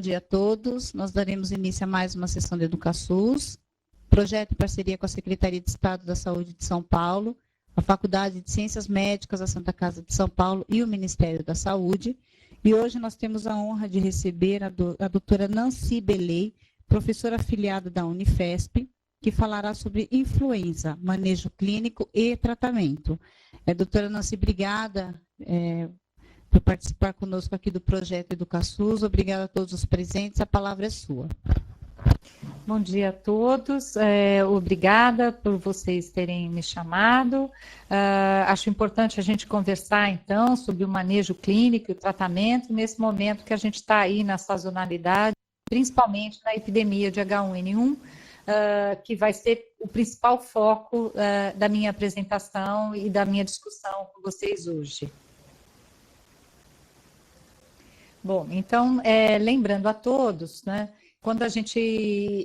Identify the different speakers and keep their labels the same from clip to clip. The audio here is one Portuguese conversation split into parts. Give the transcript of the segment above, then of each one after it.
Speaker 1: dia a todos. Nós daremos início a mais uma sessão de EducaSUS, projeto em parceria com a Secretaria de Estado da Saúde de São Paulo, a Faculdade de Ciências Médicas da Santa Casa de São Paulo e o Ministério da Saúde. E hoje nós temos a honra de receber a doutora Nancy Beley, professora afiliada da Unifesp, que falará sobre influenza, manejo clínico e tratamento. Doutora Nancy, obrigada por participar conosco aqui do projeto EducaSUS. Obrigada a todos os presentes. A palavra é sua.
Speaker 2: Bom dia a todos. Obrigada por vocês terem me chamado. Acho importante a gente conversar, então, sobre o manejo clínico e o tratamento nesse momento que a gente está aí na sazonalidade, principalmente na epidemia de H1N1, que vai ser o principal foco da minha apresentação e da minha discussão com vocês hoje. Bom, então, lembrando a todos, né,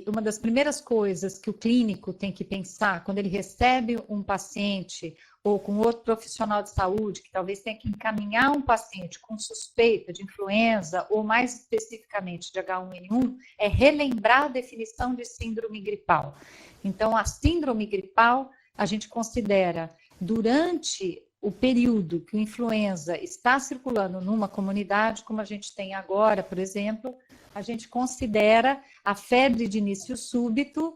Speaker 2: uma das primeiras coisas que o clínico tem que pensar, quando ele recebe um paciente ou com outro profissional de saúde, que talvez tenha que encaminhar um paciente com suspeita de influenza, ou mais especificamente de H1N1, é relembrar a definição de síndrome gripal. Então, a síndrome gripal, a gente considera, durante o período que o influenza está circulando numa comunidade, como a gente tem agora, por exemplo, a gente considera a febre de início súbito,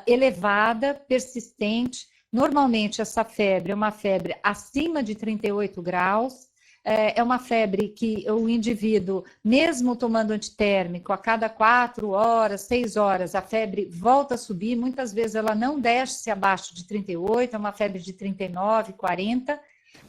Speaker 2: elevada, persistente. Normalmente essa febre é uma febre acima de 38 graus, é uma febre que o indivíduo, mesmo tomando antitérmico, a cada 4 horas, 6 horas, a febre volta a subir, muitas vezes ela não desce abaixo de 38, é uma febre de 39, 40.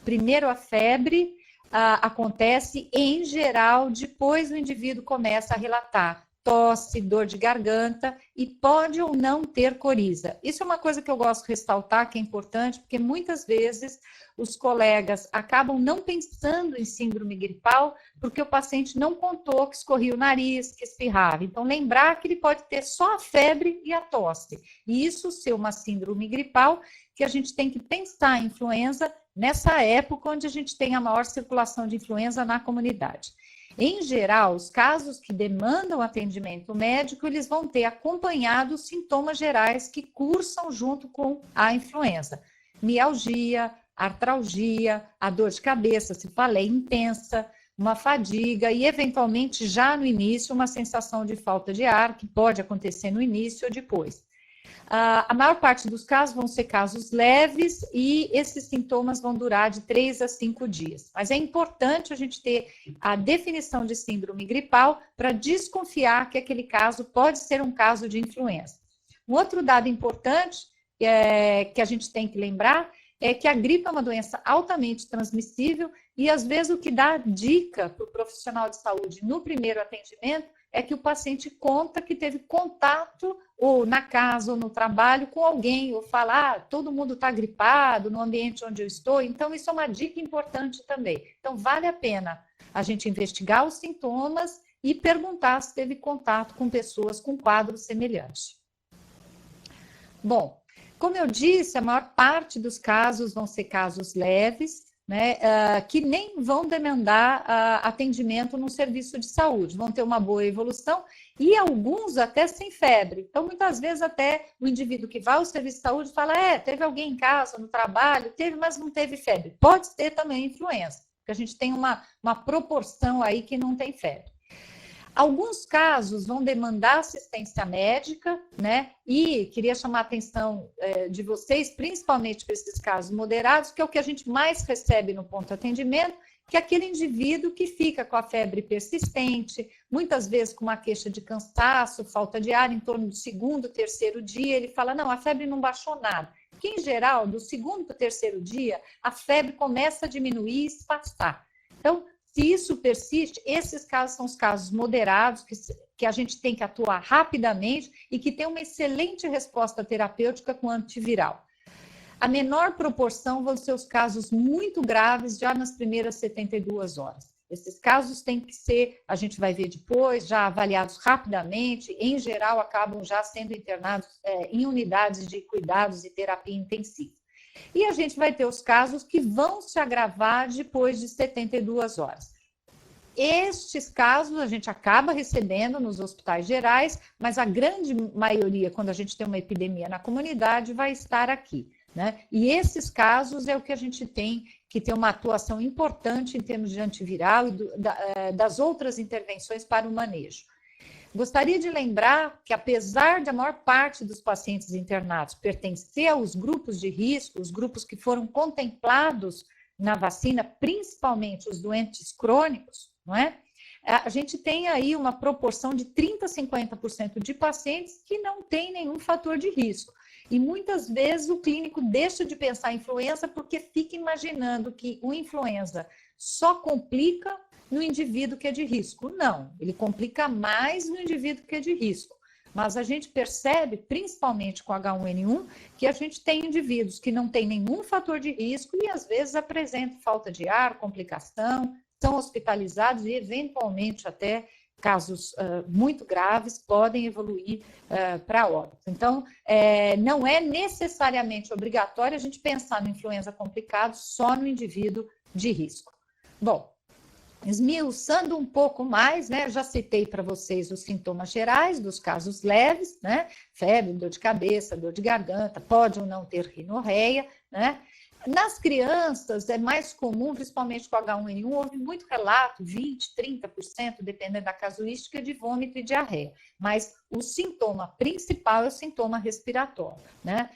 Speaker 2: Primeiro a febre acontece, em geral, depois o indivíduo começa a relatar tosse, dor de garganta e pode ou não ter coriza. Isso é uma coisa que eu gosto de ressaltar, que é importante, porque muitas vezes os colegas acabam não pensando em síndrome gripal, porque o paciente não contou que escorria o nariz, que espirrava. Então, lembrar que ele pode ter só a febre e a tosse. E isso ser uma síndrome gripal, que a gente tem que pensar em influenza nessa época onde a gente tem a maior circulação de influenza na comunidade. Em geral, os casos que demandam atendimento médico, eles vão ter acompanhado os sintomas gerais que cursam junto com a influenza. Mialgia, artralgia, a dor de cabeça, se falei, intensa, uma fadiga e, eventualmente, já no início, uma sensação de falta de ar, que pode acontecer no início ou depois. A maior parte dos casos vão ser casos leves e esses sintomas vão durar de 3 a 5 dias. Mas é importante a gente ter a definição de síndrome gripal para desconfiar que aquele caso pode ser um caso de influenza. Um outro dado importante que a gente tem que lembrar é que a gripe é uma doença altamente transmissível e, às vezes, o que dá dica para o profissional de saúde no primeiro atendimento é que o paciente conta que teve contato, ou na casa, ou no trabalho, com alguém, ou fala, todo mundo está gripado no ambiente onde eu estou. Então, isso é uma dica importante também. Então, vale a pena a gente investigar os sintomas e perguntar se teve contato com pessoas com quadro semelhante. Bom, como eu disse, a maior parte dos casos vão ser casos leves, né, que nem vão demandar atendimento no serviço de saúde, vão ter uma boa evolução e alguns até sem febre. Então, muitas vezes até o indivíduo que vai ao serviço de saúde fala, teve alguém em casa, no trabalho, teve, mas não teve febre. Pode ter também influenza, porque a gente tem uma proporção aí que não tem febre. Alguns casos vão demandar assistência médica, né? E queria chamar a atenção de vocês, principalmente para esses casos moderados, que é o que a gente mais recebe no ponto de atendimento, que é aquele indivíduo que fica com a febre persistente, muitas vezes com uma queixa de cansaço, falta de ar, em torno do 2º, 3º dia, ele fala, não, a febre não baixou nada. Que, em geral, do 2º para o 3º dia, a febre começa a diminuir e espaçar. Então, se isso persiste, esses casos são os casos moderados, que a gente tem que atuar rapidamente e que tem uma excelente resposta terapêutica com antiviral. A menor proporção vão ser os casos muito graves já nas primeiras 72 horas. Esses casos têm que ser, a gente vai ver depois, já avaliados rapidamente, em geral acabam já sendo internados em unidades de cuidados e terapia intensiva. E a gente vai ter os casos que vão se agravar depois de 72 horas. Estes casos a gente acaba recebendo nos hospitais gerais, mas a grande maioria, quando a gente tem uma epidemia na comunidade, vai estar aqui, né? E esses casos é o que a gente tem que ter uma atuação importante em termos de antiviral e das outras intervenções para o manejo. Gostaria de lembrar que, apesar de a maior parte dos pacientes internados pertencer aos grupos de risco, os grupos que foram contemplados na vacina, principalmente os doentes crônicos, não é? A gente tem aí uma proporção de 30% a 50% de pacientes que não têm nenhum fator de risco. E muitas vezes o clínico deixa de pensar em influenza porque fica imaginando que o influenza só complica no indivíduo que é de risco. Não, ele complica mais no indivíduo que é de risco. Mas a gente percebe, principalmente com H1N1, que a gente tem indivíduos que não têm nenhum fator de risco e às vezes apresentam falta de ar, complicação, são hospitalizados e eventualmente até casos muito graves podem evoluir para óbito. Então, não é necessariamente obrigatório a gente pensar no influenza complicado só no indivíduo de risco. Bom, esmiuçando um pouco mais, né? Já citei para vocês os sintomas gerais dos casos leves, né? Febre, dor de cabeça, dor de garganta, pode ou não ter rinorreia, né? Nas crianças é mais comum, principalmente com H1N1, houve muito relato, 20%, 30%, dependendo da casuística, de vômito e diarreia. Mas o sintoma principal é o sintoma respiratório, né?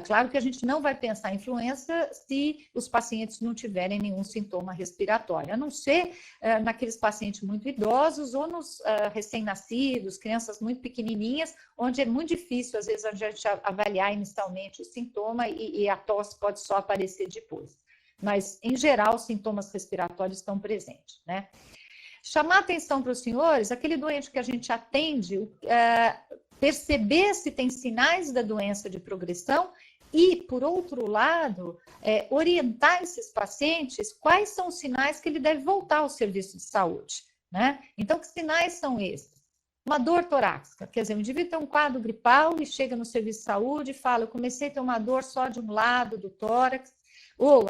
Speaker 2: Claro que a gente não vai pensar em influenza se os pacientes não tiverem nenhum sintoma respiratório, a não ser naqueles pacientes muito idosos ou nos recém-nascidos, crianças muito pequenininhas, onde é muito difícil, às vezes, a gente avaliar inicialmente o sintoma e a tosse pode só aparecer depois. Mas, em geral, os sintomas respiratórios estão presentes, né? Chamar atenção para os senhores, aquele doente que a gente atende, perceber se tem sinais da doença de progressão e, por outro lado, orientar esses pacientes quais são os sinais que ele deve voltar ao serviço de saúde, né? Então, que sinais são esses? Uma dor torácica, quer dizer, o indivíduo tem um quadro gripal e chega no serviço de saúde e fala, eu comecei a ter uma dor só de um lado do tórax, ou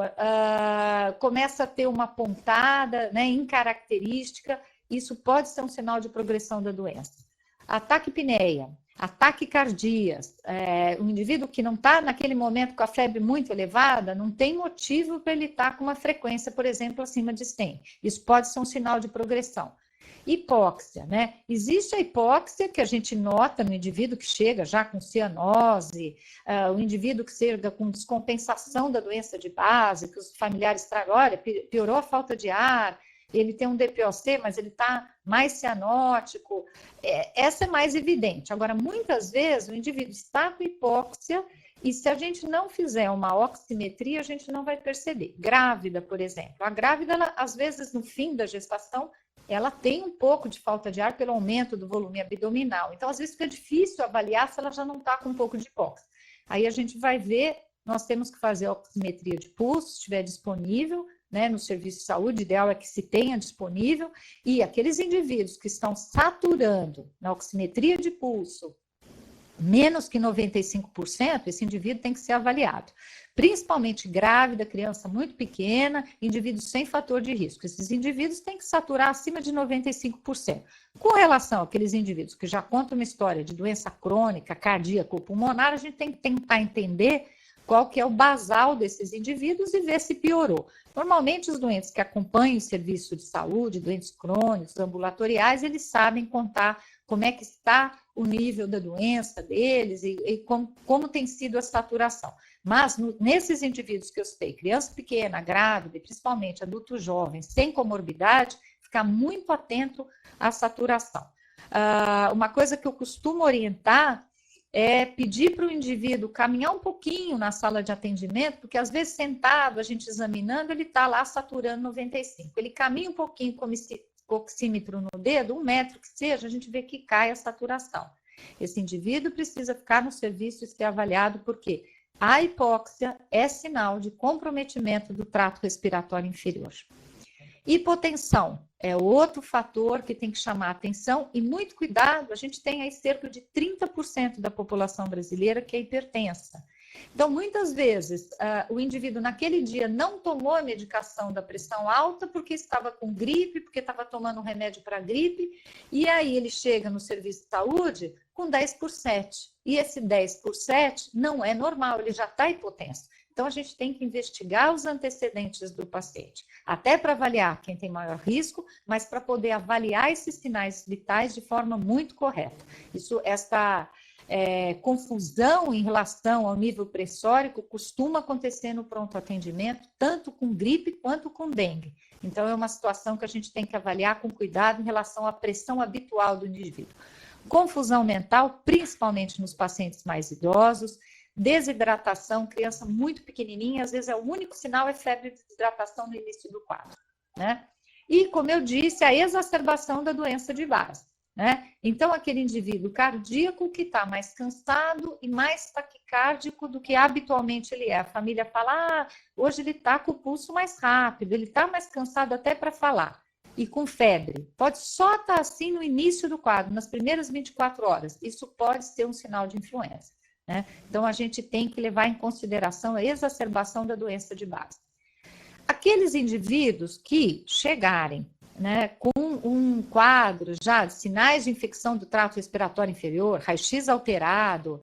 Speaker 2: começa a ter uma pontada, né, incaracterística, isso pode ser um sinal de progressão da doença. Ataque apneia, ataque cardíaco, o indivíduo que não está naquele momento com a febre muito elevada, não tem motivo para ele estar com uma frequência, por exemplo, acima de 100. Isso pode ser um sinal de progressão. Hipóxia, né? Existe a hipóxia que a gente nota no indivíduo que chega já com cianose, o indivíduo que chega com descompensação da doença de base, que os familiares tragam, olha, piorou a falta de ar, ele tem um DPOC, mas ele está mais cianótico. Essa é mais evidente. Agora, muitas vezes o indivíduo está com hipóxia e se a gente não fizer uma oximetria, a gente não vai perceber. Grávida, por exemplo. A grávida, ela, às vezes, no fim da gestação, ela tem um pouco de falta de ar pelo aumento do volume abdominal. Então, às vezes, fica difícil avaliar se ela já não está com um pouco de hipóxia. Aí a gente vai ver, nós temos que fazer a oximetria de pulso, se estiver disponível, né, no serviço de saúde, o ideal é que se tenha disponível, e aqueles indivíduos que estão saturando na oximetria de pulso menos que 95%, esse indivíduo tem que ser avaliado. Principalmente grávida, criança muito pequena, indivíduos sem fator de risco. Esses indivíduos têm que saturar acima de 95%. Com relação àqueles indivíduos que já contam uma história de doença crônica, cardíaca ou pulmonar, a gente tem que tentar entender qual que é o basal desses indivíduos e ver se piorou. Normalmente, os doentes que acompanham o serviço de saúde, doentes crônicos, ambulatoriais, eles sabem contar como é que está o nível da doença deles e como tem sido a saturação. Mas nesses indivíduos que eu citei, criança pequena, grávida, e principalmente adulto jovem, sem comorbidade, ficar muito atento à saturação. Uma coisa que eu costumo orientar é pedir para o indivíduo caminhar um pouquinho na sala de atendimento, porque às vezes sentado, a gente examinando, ele está lá saturando 95. Ele caminha um pouquinho com o oxímetro no dedo, 1 metro que seja, a gente vê que cai a saturação. Esse indivíduo precisa ficar no serviço e ser avaliado, porque a hipóxia é sinal de comprometimento do trato respiratório inferior. Hipotensão é outro fator que tem que chamar a atenção e muito cuidado, a gente tem aí cerca de 30% da população brasileira que é hipertensa. Então, muitas vezes, o indivíduo naquele dia não tomou a medicação da pressão alta porque estava com gripe, porque estava tomando um remédio para gripe, e aí ele chega no serviço de saúde com 10 por 7. E esse 10 por 7 não é normal, ele já está hipotenso. Então, a gente tem que investigar os antecedentes do paciente, até para avaliar quem tem maior risco, mas para poder avaliar esses sinais vitais de forma muito correta. Esta confusão em relação ao nível pressórico costuma acontecer no pronto atendimento, tanto com gripe quanto com dengue. Então, é uma situação que a gente tem que avaliar com cuidado em relação à pressão habitual do indivíduo. Confusão mental, principalmente nos pacientes mais idosos, desidratação, criança muito pequenininha, às vezes o único sinal é febre de desidratação no início do quadro, né? E, como eu disse, a exacerbação da doença de base, né? Então, aquele indivíduo cardíaco que está mais cansado e mais taquicárdico do que habitualmente ele é. A família fala, hoje ele está com o pulso mais rápido, ele está mais cansado até para falar. E com febre. Pode só estar assim no início do quadro, nas primeiras 24 horas. Isso pode ser um sinal de influenza, né? Então, a gente tem que levar em consideração a exacerbação da doença de base. Aqueles indivíduos que chegarem, né, com um quadro já de sinais de infecção do trato respiratório inferior, raio-x alterado,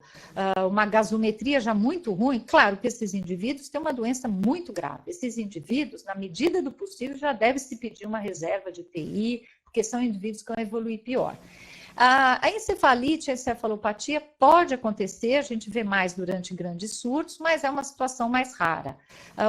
Speaker 2: uma gasometria já muito ruim, claro que esses indivíduos têm uma doença muito grave. Esses indivíduos, na medida do possível, já deve se pedir uma reserva de UTI, porque são indivíduos que vão evoluir pior. A encefalite, a encefalopatia pode acontecer, a gente vê mais durante grandes surtos, mas é uma situação mais rara.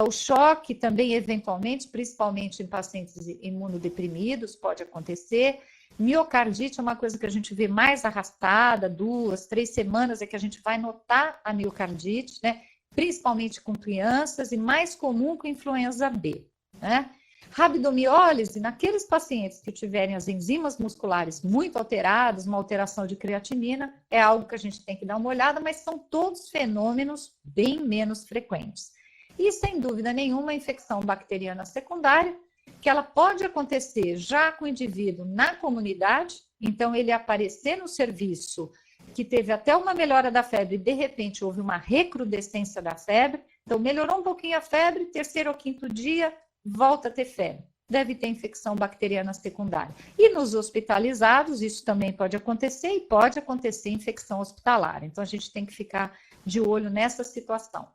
Speaker 2: O choque também, eventualmente, principalmente em pacientes imunodeprimidos, pode acontecer. Miocardite é uma coisa que a gente vê mais arrastada, 2, 3 semanas é que a gente vai notar a miocardite, né? Principalmente com crianças e mais comum com influenza B, né? Rabdomiólise, naqueles pacientes que tiverem as enzimas musculares muito alteradas, uma alteração de creatinina, é algo que a gente tem que dar uma olhada, mas são todos fenômenos bem menos frequentes. E, sem dúvida nenhuma, a infecção bacteriana secundária, que ela pode acontecer já com o indivíduo na comunidade, então ele aparecer no serviço que teve até uma melhora da febre, e de repente houve uma recrudescência da febre, então melhorou um pouquinho a febre, 3º ou 5º dia, volta a ter febre, deve ter infecção bacteriana secundária. E nos hospitalizados, isso também pode acontecer, e pode acontecer infecção hospitalar. Então, a gente tem que ficar de olho nessa situação.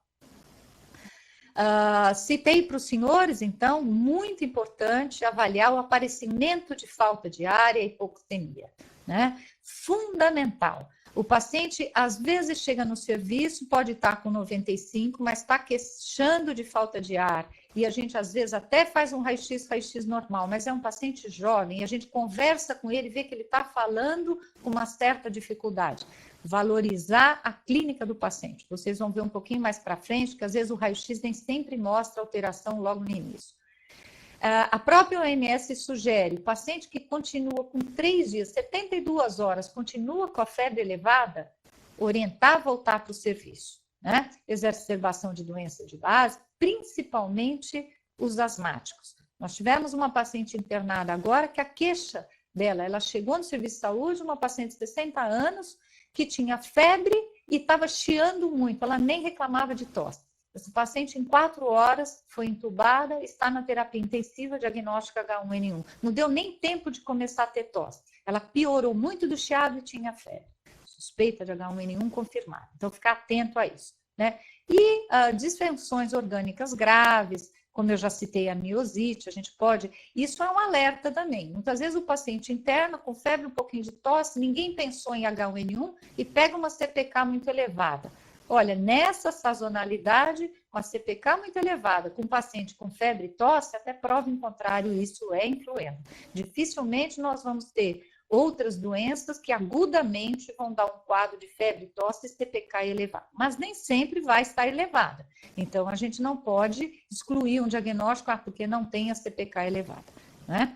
Speaker 2: Citei para os senhores, então, muito importante avaliar o aparecimento de falta de ar e hipoxemia, né? Fundamental. O paciente, às vezes, chega no serviço, pode estar com 95, mas está queixando de falta de ar. E a gente, às vezes, até faz um raio-x normal, mas é um paciente jovem, e a gente conversa com ele, vê que ele está falando com uma certa dificuldade. Valorizar a clínica do paciente. Vocês vão ver um pouquinho mais para frente, que às vezes o raio-x nem sempre mostra alteração logo no início. A própria OMS sugere, o paciente que continua com 3 dias, 72 horas, continua com a febre elevada, orientar a voltar para o serviço, né? Exacerbação de doença de base, principalmente os asmáticos. Nós tivemos uma paciente internada agora que a queixa dela, ela chegou no serviço de saúde, uma paciente de 60 anos, que tinha febre e estava chiando muito, ela nem reclamava de tosse. Essa paciente, em 4 horas, foi entubada, está na terapia intensiva, diagnóstico H1N1. Não deu nem tempo de começar a ter tosse. Ela piorou muito do chiado e tinha febre. Suspeita de H1N1 confirmada. Então, ficar atento a isso, né? E disfunções orgânicas graves, como eu já citei a miosite, a gente pode... Isso é um alerta também. Muitas vezes o paciente interna com febre, um pouquinho de tosse, ninguém pensou em H1N1 e pega uma CPK muito elevada. Olha, nessa sazonalidade, com a CPK muito elevada, com paciente com febre e tosse, até prova em contrário, isso é influenza. Dificilmente nós vamos ter outras doenças que agudamente vão dar um quadro de febre e tosse e CPK elevado, mas nem sempre vai estar elevada. Então, a gente não pode excluir um diagnóstico porque não tem a CPK elevada, né?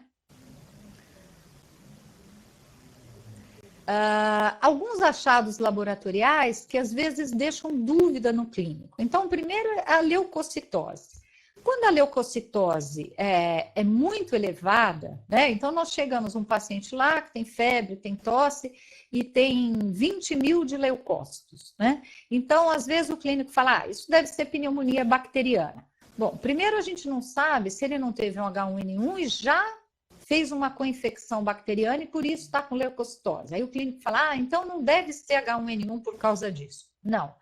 Speaker 2: Alguns achados laboratoriais que às vezes deixam dúvida no clínico. Então, primeiro é a leucocitose. Quando a leucocitose é muito elevada, né? Então nós chegamos um paciente lá que tem febre, tem tosse e tem 20 mil de leucócitos, né? Então, às vezes o clínico fala, isso deve ser pneumonia bacteriana. Bom, primeiro a gente não sabe se ele não teve um H1N1 e já fez uma co-infecção bacteriana e por isso está com leucocitose. Aí o clínico fala, então não deve ser H1N1 por causa disso. Não.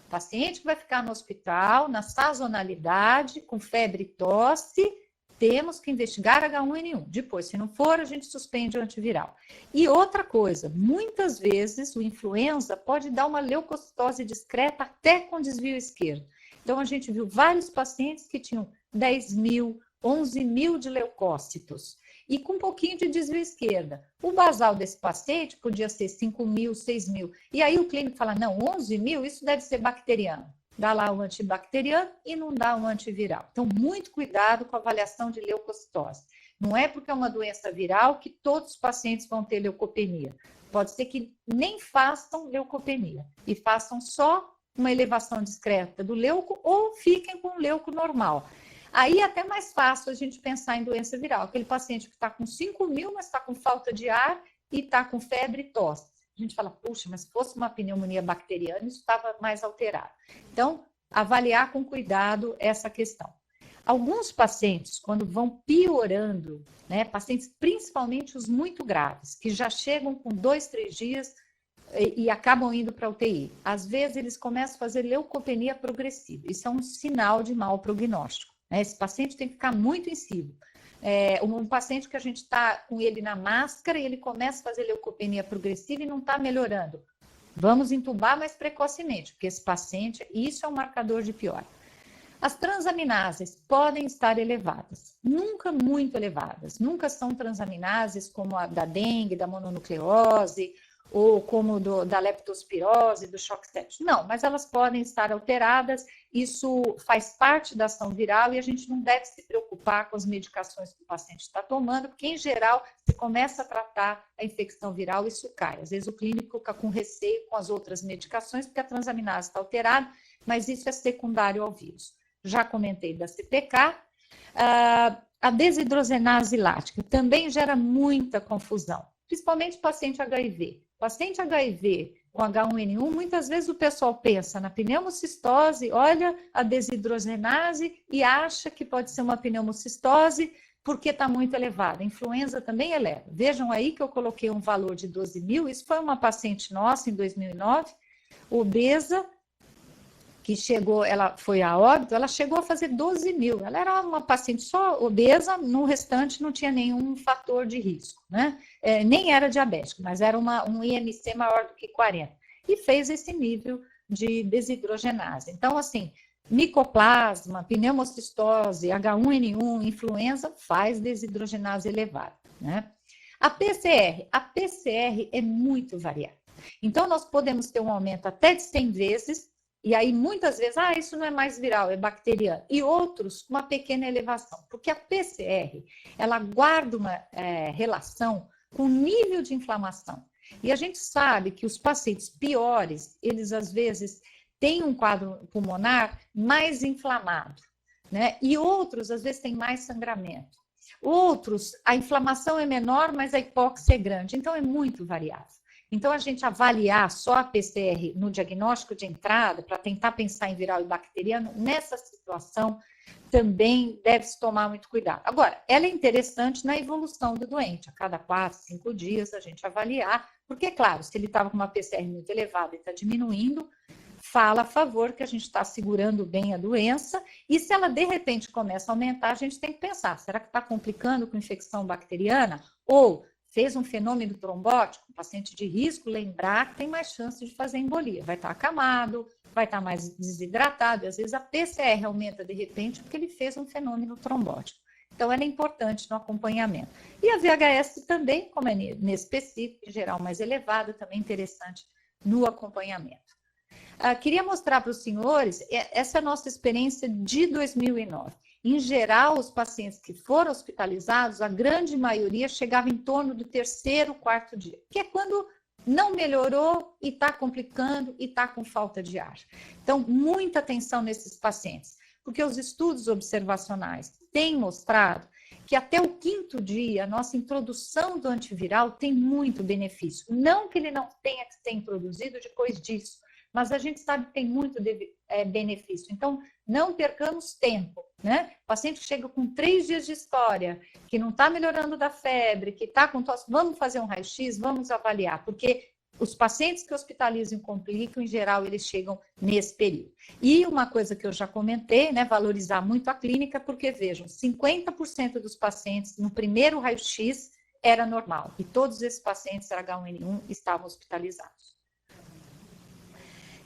Speaker 2: O paciente que vai ficar no hospital, na sazonalidade, com febre e tosse, temos que investigar H1N1. Depois, se não for, a gente suspende o antiviral. E outra coisa, muitas vezes o influenza pode dar uma leucocitose discreta até com desvio esquerdo. Então, a gente viu vários pacientes que tinham 10 mil, 11 mil de leucócitos e com um pouquinho de desvio esquerda. O basal desse paciente podia ser 5 mil, 6 mil. E aí o clínico fala, não, 11 mil, isso deve ser bacteriano. Dá lá o antibacteriano e não dá o antiviral. Então, muito cuidado com a avaliação de leucocitose. Não é porque é uma doença viral que todos os pacientes vão ter leucopenia. Pode ser que nem façam leucopenia e façam só uma elevação discreta do leuco ou fiquem com o leuco normal. Aí é até mais fácil a gente pensar em doença viral. Aquele paciente que está com 5 mil, mas está com falta de ar e está com febre e tosse. A gente fala, puxa, mas se fosse uma pneumonia bacteriana, isso estava mais alterado. Então, avaliar com cuidado essa questão. Alguns pacientes, quando vão piorando, né, pacientes principalmente os muito graves, que já chegam com 2, 3 dias e acabam indo para a UTI, às vezes eles começam a fazer leucopenia progressiva. Isso é um sinal de mau prognóstico. Esse paciente tem que ficar muito insípido. Um paciente que a gente está com ele na máscara e ele começa a fazer leucopenia progressiva e não está melhorando. Vamos entubar mais precocemente, porque esse paciente, isso é um marcador de pior. As transaminases podem estar elevadas, nunca muito elevadas, nunca são transaminases como a da dengue, da mononucleose, ou como da leptospirose, do choque séptico. Não, mas elas podem estar alteradas, isso faz parte da ação viral e a gente não deve se preocupar com as medicações que o paciente está tomando, porque, em geral, se começa a tratar a infecção viral, isso cai. Às vezes o clínico fica com receio com as outras medicações, porque a transaminase está alterada, mas isso é secundário ao vírus. Já comentei da CPK. A desidrogenase lática também gera muita confusão, principalmente paciente HIV. Paciente HIV com H1N1, muitas vezes o pessoal pensa na pneumocistose, olha a desidrogenase e acha que pode ser uma pneumocistose porque está muito elevada. A influenza também eleva. Vejam aí que eu coloquei um valor de 12 mil, isso foi uma paciente nossa em 2009, obesa, que chegou, ela foi a óbito, ela chegou a fazer 12 mil. Ela era uma paciente só obesa, no restante não tinha nenhum fator de risco, né? Nem era diabética, mas era um IMC maior do que 40. E fez esse nível de desidrogenase. Então, assim, micoplasma, pneumocistose, H1N1, influenza, faz desidrogenase elevada, né? A PCR é muito variável. Então, nós podemos ter um aumento até de 100 vezes, e aí, muitas vezes, isso não é mais viral, é bacteriano. E outros, uma pequena elevação. Porque a PCR, ela guarda uma relação com o nível de inflamação. E a gente sabe que os pacientes piores, eles às vezes têm um quadro pulmonar mais inflamado, né? E outros, às vezes, têm mais sangramento. Outros, a inflamação é menor, mas a hipóxia é grande. Então, é muito variável. Então, a gente avaliar só a PCR no diagnóstico de entrada, para tentar pensar em viral e bacteriano, nessa situação também deve-se tomar muito cuidado. Agora, ela é interessante na evolução do doente. A cada 4, 5 dias a gente avaliar, porque, claro, se ele estava com uma PCR muito elevada e está diminuindo, fala a favor que a gente está segurando bem a doença, e se ela de repente começa a aumentar, a gente tem que pensar, será que está complicando com infecção bacteriana? Ou fez um fenômeno trombótico, um paciente de risco, lembrar que tem mais chance de fazer embolia. Vai estar acamado, vai estar mais desidratado, e às vezes a PCR aumenta de repente porque ele fez um fenômeno trombótico. Então, ela é importante no acompanhamento. E a VHS também, como é inespecífica, em geral mais elevada, também interessante no acompanhamento. Queria mostrar para os senhores, essa é a nossa experiência de 2009. Em geral, os pacientes que foram hospitalizados, a grande maioria chegava em torno do 3º, 4º dia, que é quando não melhorou e está complicando e está com falta de ar. Então, muita atenção nesses pacientes. Porque os estudos observacionais têm mostrado que até o 5º dia, a nossa introdução do antiviral tem muito benefício. Não que ele não tenha que ser introduzido depois disso, mas a gente sabe que tem muito benefício. Então, não percamos tempo, né? O paciente chega com 3 dias de história, que não está melhorando da febre, que está com tosse, vamos fazer um raio-x, vamos avaliar, porque os pacientes que hospitalizam e complicam, em geral, eles chegam nesse período. E uma coisa que eu já comentei, né, valorizar muito a clínica, porque, vejam, 50% dos pacientes no primeiro raio-x era normal, e todos esses pacientes H1N1 estavam hospitalizados.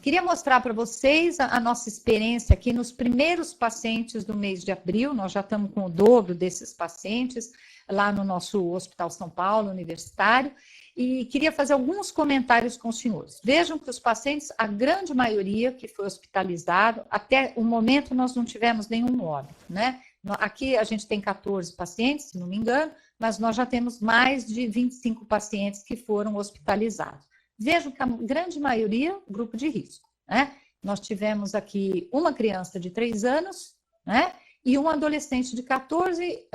Speaker 2: Queria mostrar para vocês a nossa experiência aqui nos primeiros pacientes do mês de abril. Nós já estamos com o dobro desses pacientes lá no nosso Hospital São Paulo Universitário. E queria fazer alguns comentários com os senhores. Vejam que os pacientes, a grande maioria que foi hospitalizado, até o momento nós não tivemos nenhum óbito, né? Aqui a gente tem 14 pacientes, se não me engano, mas nós já temos mais de 25 pacientes que foram hospitalizados. Vejam que a grande maioria, grupo de risco, né? Nós tivemos aqui uma criança de 3 anos, né? E um adolescente de 14,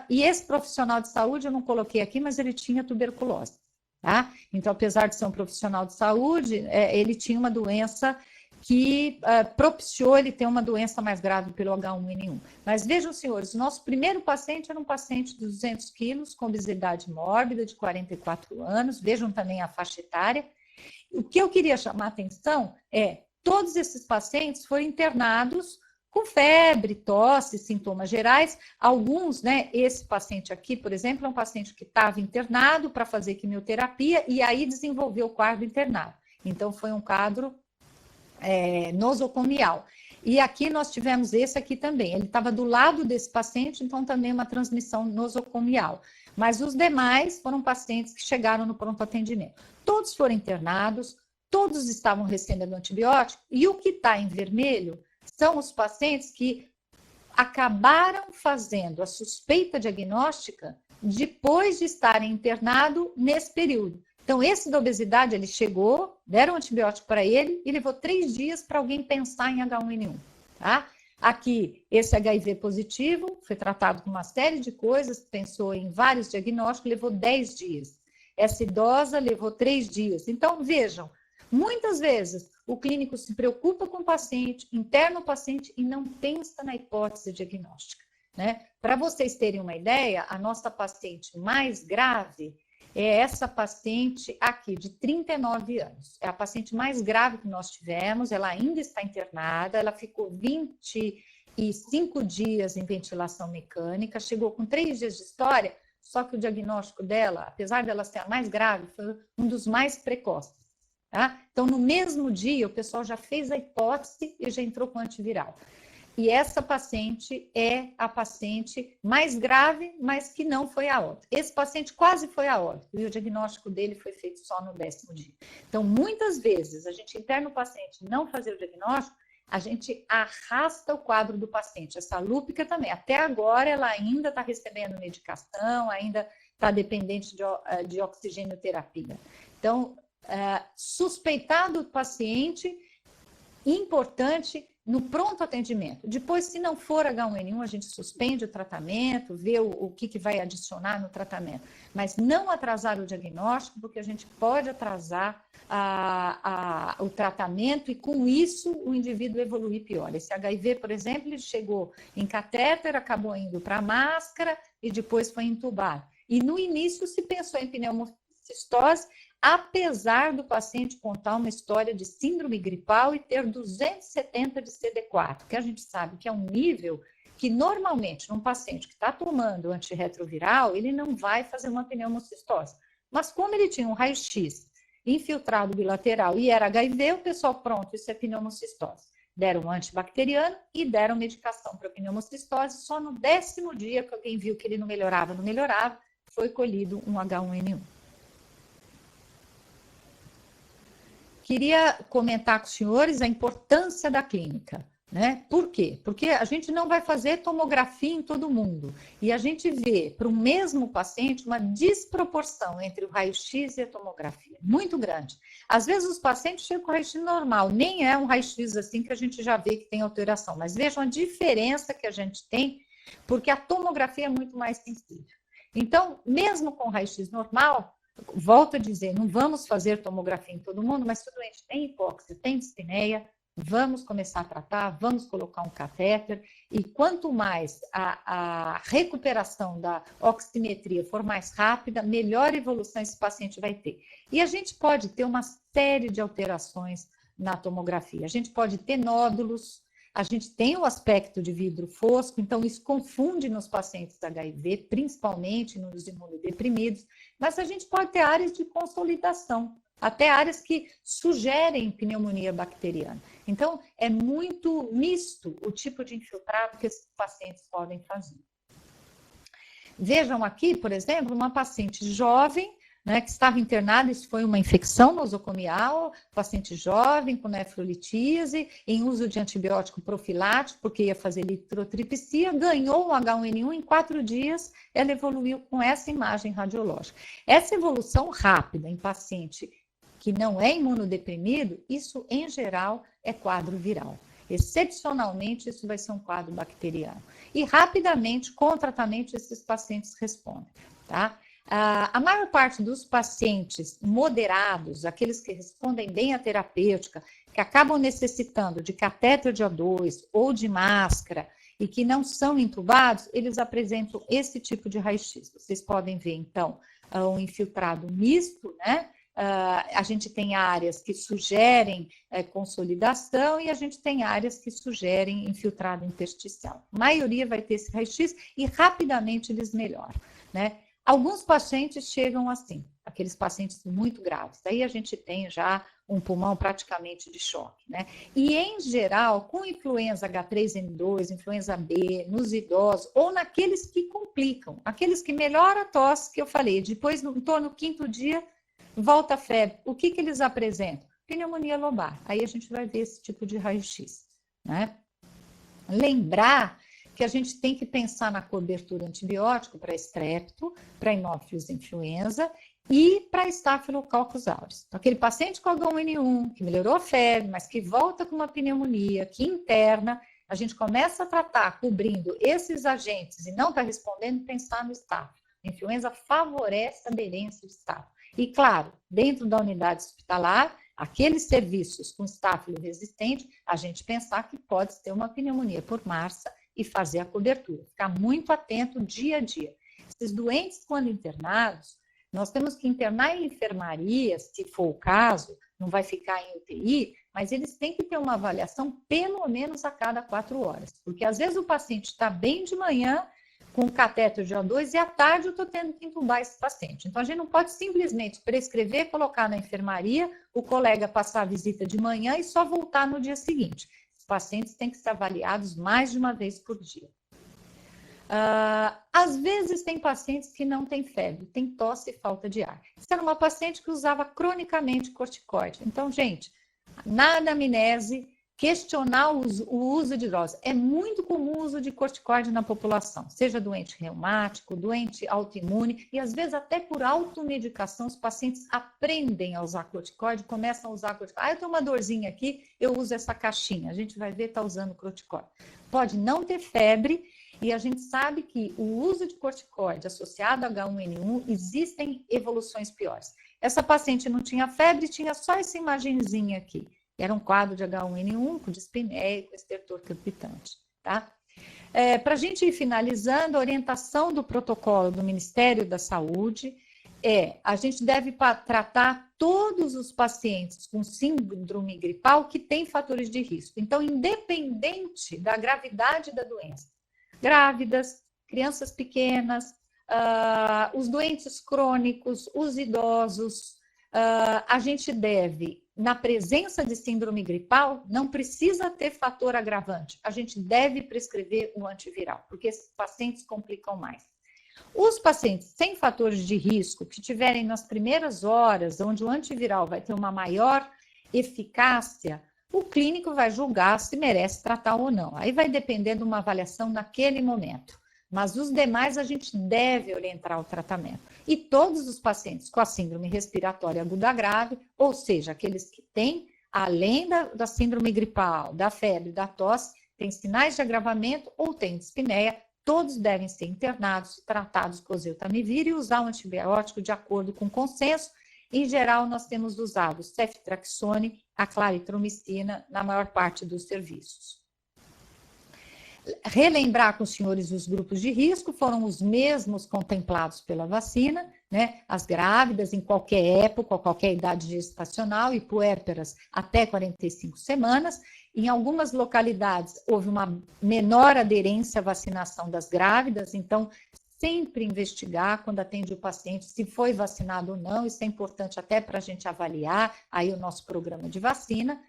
Speaker 2: e esse profissional de saúde, eu não coloquei aqui, mas ele tinha tuberculose, tá? Então, apesar de ser um profissional de saúde, ele tinha uma doença que propiciou ele ter uma doença mais grave pelo H1N1. Mas vejam, senhores, o nosso primeiro paciente era um paciente de 200 quilos, com obesidade mórbida, de 44 anos. Vejam também a faixa etária. O que eu queria chamar a atenção é, todos esses pacientes foram internados com febre, tosse, sintomas gerais. Alguns, né, esse paciente aqui, por exemplo, é um paciente que estava internado para fazer quimioterapia e aí desenvolveu o quadro internado. Então, foi um quadro nosocomial. E aqui nós tivemos esse aqui também. Ele estava do lado desse paciente, então também uma transmissão nosocomial. Mas os demais foram pacientes que chegaram no pronto atendimento. Todos foram internados, todos estavam recebendo antibiótico, e o que está em vermelho são os pacientes que acabaram fazendo a suspeita diagnóstica depois de estarem internados nesse período. Então, esse da obesidade, ele chegou, deram antibiótico para ele e levou 3 dias para alguém pensar em H1N1, tá? Aqui, esse HIV positivo foi tratado com uma série de coisas, pensou em vários diagnósticos, levou 10 dias. Essa idosa levou 3 dias. Então, vejam, muitas vezes o clínico se preocupa com o paciente, interna o paciente e não pensa na hipótese diagnóstica, né? Para vocês terem uma ideia, a nossa paciente mais grave é essa paciente aqui, de 39 anos. É a paciente mais grave que nós tivemos, ela ainda está internada, ela ficou 25 dias em ventilação mecânica, chegou com 3 dias de história, só que o diagnóstico dela, apesar dela ser a mais grave, foi um dos mais precoces, tá? Então, no mesmo dia, o pessoal já fez a hipótese e já entrou com antiviral. E essa paciente é a paciente mais grave, mas que não foi a óbito. Esse paciente quase foi a óbito, e o diagnóstico dele foi feito só no 10º dia. Então, muitas vezes, a gente interna o paciente não fazer o diagnóstico, a gente arrasta o quadro do paciente. Essa lúpica também, até agora, ela ainda está recebendo medicação, ainda está dependente de oxigenoterapia. Então, suspeitar do paciente, importante, no pronto atendimento. Depois, se não for H1N1, a gente suspende o tratamento, vê o que vai adicionar no tratamento. Mas não atrasar o diagnóstico, porque a gente pode atrasar o tratamento e, com isso, o indivíduo evoluir pior. Esse HIV, por exemplo, ele chegou em catéter, acabou indo para máscara e depois foi entubado. E, no início, se pensou em pneumocistose, apesar do paciente contar uma história de síndrome gripal e ter 270 de CD4, que a gente sabe que é um nível que normalmente num paciente que está tomando antirretroviral, ele não vai fazer uma pneumocistose. Mas como ele tinha um raio-x infiltrado bilateral e era HIV, o pessoal, pronto, isso é pneumocistose. Deram um antibacteriano e deram medicação para pneumocistose. Só no 10º dia que alguém viu que ele não melhorava, foi colhido um H1N1. Queria comentar com os senhores a importância da clínica. Né? Por quê? Porque a gente não vai fazer tomografia em todo mundo. E a gente vê, para o mesmo paciente, uma desproporção entre o raio-x e a tomografia, muito grande. Às vezes os pacientes chegam com raio-x normal, nem é um raio-x assim que a gente já vê que tem alteração, mas vejam a diferença que a gente tem, porque a tomografia é muito mais sensível. Então, mesmo com raio-x normal, volto a dizer, não vamos fazer tomografia em todo mundo, mas se o doente tem hipóxia, tem dispneia, vamos começar a tratar, vamos colocar um catéter, e quanto mais a recuperação da oximetria for mais rápida, melhor evolução esse paciente vai ter. E a gente pode ter uma série de alterações na tomografia. A gente pode ter nódulos, a gente tem o aspecto de vidro fosco, então isso confunde nos pacientes HIV, principalmente nos imunodeprimidos, mas a gente pode ter áreas de consolidação, até áreas que sugerem pneumonia bacteriana. Então, é muito misto o tipo de infiltrado que esses pacientes podem fazer. Vejam aqui, por exemplo, uma paciente jovem, né, que estava internada, isso foi uma infecção nosocomial, paciente jovem com nefrolitise, em uso de antibiótico profilático, porque ia fazer eritrotripsia, ganhou um H1N1 em 4 dias, ela evoluiu com essa imagem radiológica. Essa evolução rápida em paciente que não é imunodeprimido, isso em geral é quadro viral. Excepcionalmente, isso vai ser um quadro bacteriano. E rapidamente, com tratamento, esses pacientes respondem, tá? A maior parte dos pacientes moderados, aqueles que respondem bem à terapêutica, que acabam necessitando de catéter de O2 ou de máscara e que não são intubados, eles apresentam esse tipo de raio-x. Vocês podem ver, então, um infiltrado misto, né? A gente tem áreas que sugerem consolidação e a gente tem áreas que sugerem infiltrado intersticial. A maioria vai ter esse raio-x e rapidamente eles melhoram, né? Alguns pacientes chegam assim, aqueles pacientes muito graves. Aí a gente tem já um pulmão praticamente de choque, né? E em geral, com influenza H3N2, influenza B, nos idosos ou naqueles que complicam, aqueles que melhoram a tosse que eu falei, depois em torno do 5º dia volta a febre. O que eles apresentam? Pneumonia lobar. Aí a gente vai ver esse tipo de raio-x, né? Lembrar que a gente tem que pensar na cobertura antibiótico para estrepto, para Haemophilus influenza e para Staphylococcus aureus. Então, aquele paciente com H1N1, que melhorou a febre, mas que volta com uma pneumonia, que interna, a gente começa a tratar cobrindo esses agentes e não está respondendo, pensar no Staphylo. A influenza favorece a aderência do Staphylo. E, claro, dentro da unidade hospitalar, aqueles serviços com Staphylo resistente, a gente pensar que pode ter uma pneumonia por Marsa e fazer a cobertura. Ficar muito atento dia a dia. Esses doentes, quando internados, nós temos que internar em enfermaria, se for o caso, não vai ficar em UTI, mas eles têm que ter uma avaliação pelo menos a cada 4 horas. Porque às vezes o paciente está bem de manhã, com catéter de O2 e à tarde eu estou tendo que entubar esse paciente. Então, a gente não pode simplesmente prescrever, colocar na enfermaria, o colega passar a visita de manhã e só voltar no dia seguinte. Os pacientes têm que ser avaliados mais de uma vez por dia. Às vezes, tem pacientes que não têm febre, tem tosse e falta de ar. Essa era uma paciente que usava cronicamente corticoide. Então, gente, na anamnese, questionar o uso de drogas. É muito comum o uso de corticoide na população, seja doente reumático, doente autoimune, e às vezes até por automedicação, os pacientes aprendem a usar corticoide, começam a usar corticoide. Eu tenho uma dorzinha aqui, eu uso essa caixinha. A gente vai ver, está usando corticoide. Pode não ter febre, e a gente sabe que o uso de corticoide associado a H1N1, existem evoluções piores. Essa paciente não tinha febre, tinha só essa imagenzinha aqui. Era um quadro de H1N1 com dispneia e com estertor crepitante, tá? Para a gente ir finalizando, a orientação do protocolo do Ministério da Saúde a gente deve tratar todos os pacientes com síndrome gripal que têm fatores de risco. Então, independente da gravidade da doença, grávidas, crianças pequenas, os doentes crônicos, os idosos, a gente deve, na presença de síndrome gripal, não precisa ter fator agravante. A gente deve prescrever um antiviral, porque esses pacientes complicam mais. Os pacientes sem fatores de risco, que tiverem nas primeiras horas, onde o antiviral vai ter uma maior eficácia, o clínico vai julgar se merece tratar ou não. Aí vai depender de uma avaliação naquele momento. Mas os demais a gente deve orientar ao tratamento. E todos os pacientes com a síndrome respiratória aguda grave, ou seja, aqueles que têm, além da síndrome gripal, da febre, da tosse, têm sinais de agravamento ou têm dispneia, todos devem ser internados, tratados com oseltamivir e usar o antibiótico de acordo com o consenso. Em geral, nós temos usado ceftriaxone, a claritromicina, na maior parte dos serviços. Relembrar com os senhores os grupos de risco foram os mesmos contemplados pela vacina, né? As grávidas em qualquer época, qualquer idade gestacional e puérperas até 45 semanas. Em algumas localidades houve uma menor aderência à vacinação das grávidas, então sempre investigar quando atende o paciente se foi vacinado ou não, isso é importante até para a gente avaliar aí o nosso programa de vacina.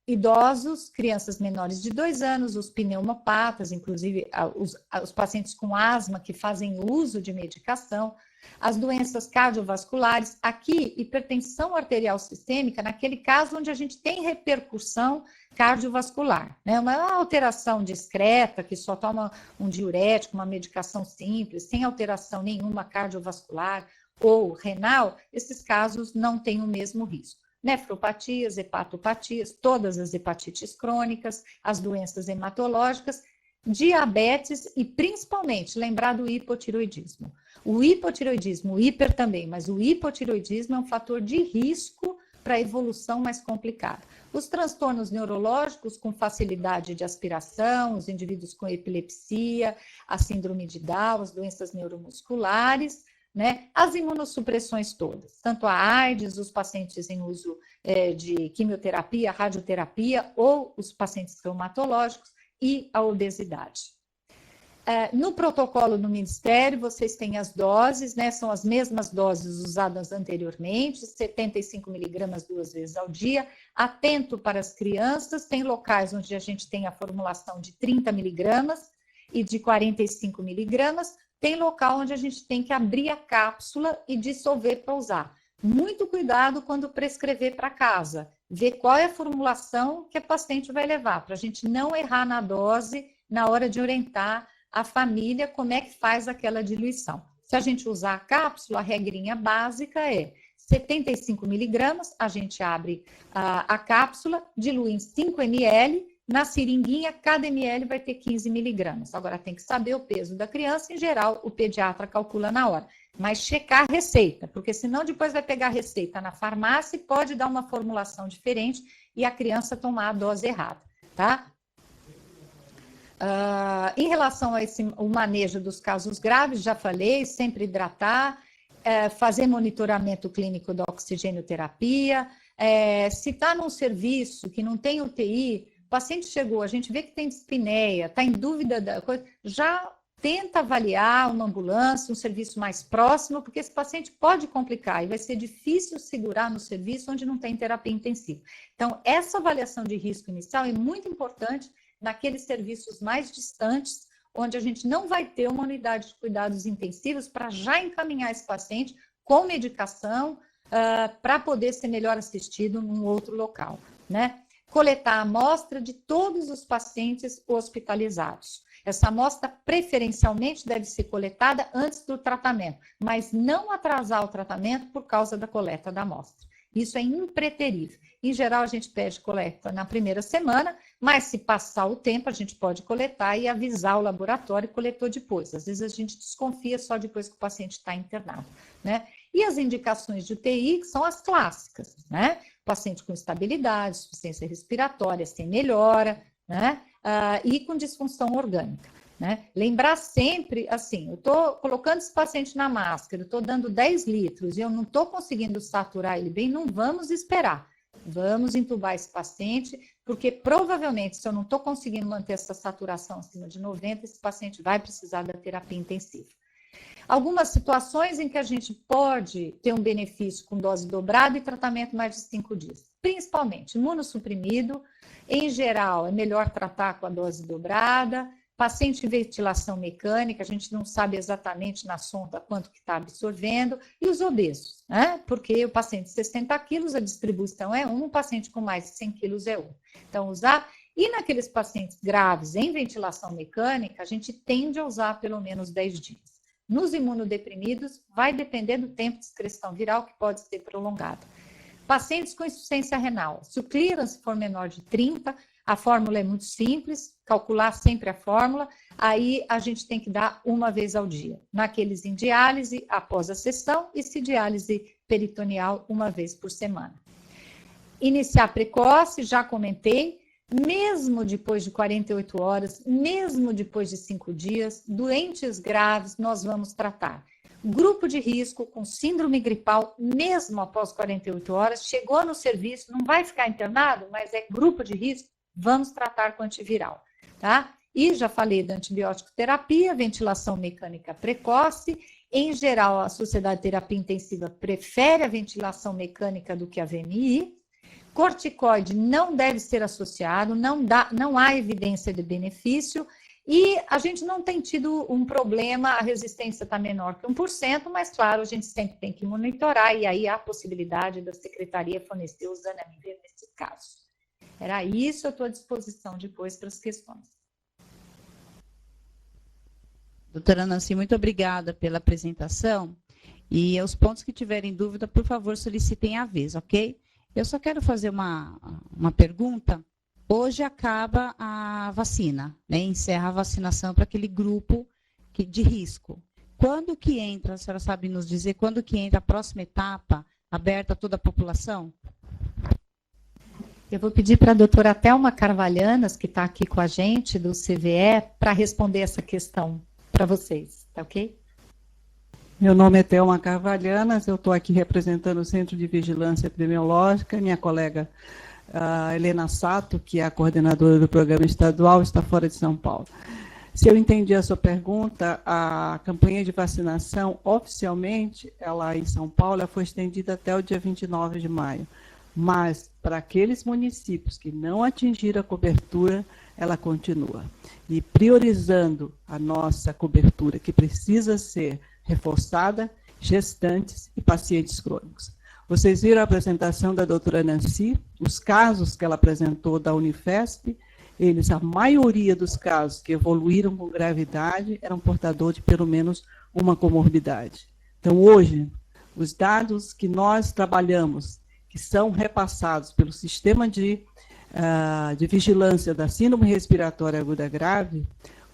Speaker 2: Idosos, crianças menores de 2 anos, os pneumopatas, inclusive os pacientes com asma que fazem uso de medicação, as doenças cardiovasculares, aqui hipertensão arterial sistêmica, naquele caso onde a gente tem repercussão cardiovascular, né? Uma alteração discreta, que só toma um diurético, uma medicação simples, sem alteração nenhuma cardiovascular ou renal, esses casos não têm o mesmo risco. Nefropatias, hepatopatias, todas as hepatites crônicas, as doenças hematológicas, diabetes e principalmente lembrar do hipotiroidismo. O hipotiroidismo, o hiper também, mas o hipotiroidismo é um fator de risco para a evolução mais complicada. Os transtornos neurológicos com facilidade de aspiração, os indivíduos com epilepsia, a síndrome de Down, as doenças neuromusculares, né? As imunossupressões todas, tanto a AIDS, os pacientes em uso de quimioterapia, radioterapia ou os pacientes reumatológicos e a obesidade. No protocolo no Ministério, vocês têm as doses, né? São as mesmas doses usadas anteriormente, 75 miligramas 2 vezes ao dia. Atento para as crianças, tem locais onde a gente tem a formulação de 30 miligramas e de 45 miligramas, tem local onde a gente tem que abrir a cápsula e dissolver para usar. Muito cuidado quando prescrever para casa, ver qual é a formulação que a paciente vai levar, para a gente não errar na dose na hora de orientar a família como é que faz aquela diluição. Se a gente usar a cápsula, a regrinha básica é 75 miligramas, a gente abre a cápsula, dilui em 5 ml, na seringuinha, cada ml vai ter 15 miligramas. Agora, tem que saber o peso da criança, em geral, o pediatra calcula na hora. Mas checar a receita, porque senão depois vai pegar a receita na farmácia e pode dar uma formulação diferente e a criança tomar a dose errada, tá? Em relação a o manejo dos casos graves, já falei, sempre hidratar, fazer monitoramento clínico da oxigenoterapia, se está num serviço que não tem UTI, o paciente chegou, a gente vê que tem dispneia, está em dúvida da coisa, já tenta avaliar uma ambulância, um serviço mais próximo, porque esse paciente pode complicar e vai ser difícil segurar no serviço onde não tem terapia intensiva. Então, essa avaliação de risco inicial é muito importante naqueles serviços mais distantes, onde a gente não vai ter uma unidade de cuidados intensivos para já encaminhar esse paciente com medicação para poder ser melhor assistido num outro local, né? Coletar a amostra de todos os pacientes hospitalizados. Essa amostra preferencialmente deve ser coletada antes do tratamento, mas não atrasar o tratamento por causa da coleta da amostra. Isso é impreterível. Em geral, a gente pede coleta na primeira semana, mas se passar o tempo, a gente pode coletar e avisar o laboratório e coletou depois. Às vezes a gente desconfia só depois que o paciente está internado, né? E as indicações de UTI, que são as clássicas, né? Paciente com instabilidade, insuficiência respiratória, sem melhora, né? E com disfunção orgânica, né? Lembrar sempre, assim, eu estou colocando esse paciente na máscara, eu estou dando 10 litros e eu não estou conseguindo saturar ele bem, não vamos esperar. Vamos entubar esse paciente, porque provavelmente, se eu não estou conseguindo manter essa saturação acima de 90, esse paciente vai precisar da terapia intensiva. Algumas situações em que a gente pode ter um benefício com dose dobrada e tratamento mais de 5 dias. Principalmente imunossuprimido, em geral, é melhor tratar com a dose dobrada, Paciente em ventilação mecânica, a gente não sabe exatamente na sonda quanto que está absorvendo, e os obesos, né? Porque o paciente de 60 quilos, a distribuição é 1, o paciente com mais de 100 quilos é 1. Então, usar. E naqueles pacientes graves em ventilação mecânica, a gente tende a usar pelo menos 10 dias. Nos imunodeprimidos, vai depender do tempo de excreção viral, que pode ser prolongado. Pacientes com insuficiência renal, se o clearance for menor de 30, a fórmula é muito simples, calcular sempre a fórmula, aí a gente tem que dar uma vez ao dia. Naqueles em diálise, após a sessão, e se diálise peritoneal, uma vez por semana. Iniciar precoce, já comentei, mesmo depois de 48 horas, mesmo depois de 5 dias, doentes graves nós vamos tratar. Grupo de risco com síndrome gripal, mesmo após 48 horas, chegou no serviço, não vai ficar internado, mas é grupo de risco, vamos tratar com antiviral, tá? E já falei da antibiótico terapia, ventilação mecânica precoce. Em geral, a Sociedade de Terapia Intensiva prefere a ventilação mecânica do que a VMI. Corticoide não deve ser associado, não há evidência de benefício, e a gente não tem tido um problema, a resistência está menor que 1%, mas claro, a gente sempre tem que monitorar, e aí há a possibilidade da Secretaria fornecer o Zanamivir nesse caso. Era isso, eu estou à disposição depois para as questões.
Speaker 1: Doutora Nancy, muito obrigada pela apresentação, e os pontos que tiverem dúvida, por favor, solicitem a vez, ok? Eu só quero fazer uma pergunta. Hoje acaba a vacina, né? Encerra a vacinação para aquele grupo de risco. Quando que entra, a senhora sabe nos dizer, quando que entra a próxima etapa, aberta a toda a população?
Speaker 2: Eu vou pedir para a doutora Thelma Carvalhanas, que está aqui com a gente, do CVE, para responder essa questão para vocês, tá ok?
Speaker 3: Meu nome é Thelma Carvalhanas, eu estou aqui representando o Centro de Vigilância Epidemiológica. Minha colega Helena Sato, que é a coordenadora do programa estadual, está fora de São Paulo. Se eu entendi a sua pergunta, a campanha de vacinação, oficialmente, ela em São Paulo, ela foi estendida até o dia 29 de maio. Mas, para aqueles municípios que não atingiram a cobertura, ela continua. E priorizando a nossa cobertura, que precisa ser reforçada, gestantes e pacientes crônicos. Vocês viram a apresentação da doutora Nancy, os casos que ela apresentou da Unifesp, a maioria dos casos que evoluíram com gravidade eram portadores de pelo menos uma comorbidade. Então, hoje, os dados que nós trabalhamos, que são repassados pelo sistema de vigilância da síndrome respiratória aguda grave,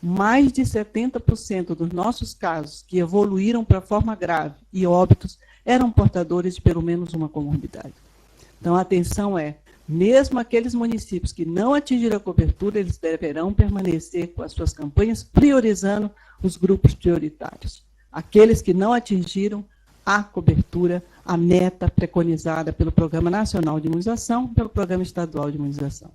Speaker 3: mais de 70% dos nossos casos que evoluíram para forma grave e óbitos eram portadores de pelo menos uma comorbidade. Então, a atenção mesmo aqueles municípios que não atingiram a cobertura, eles deverão permanecer com as suas campanhas, priorizando os grupos prioritários. Aqueles que não atingiram a cobertura, a meta preconizada pelo Programa Nacional de Imunização, pelo Programa Estadual de Imunização.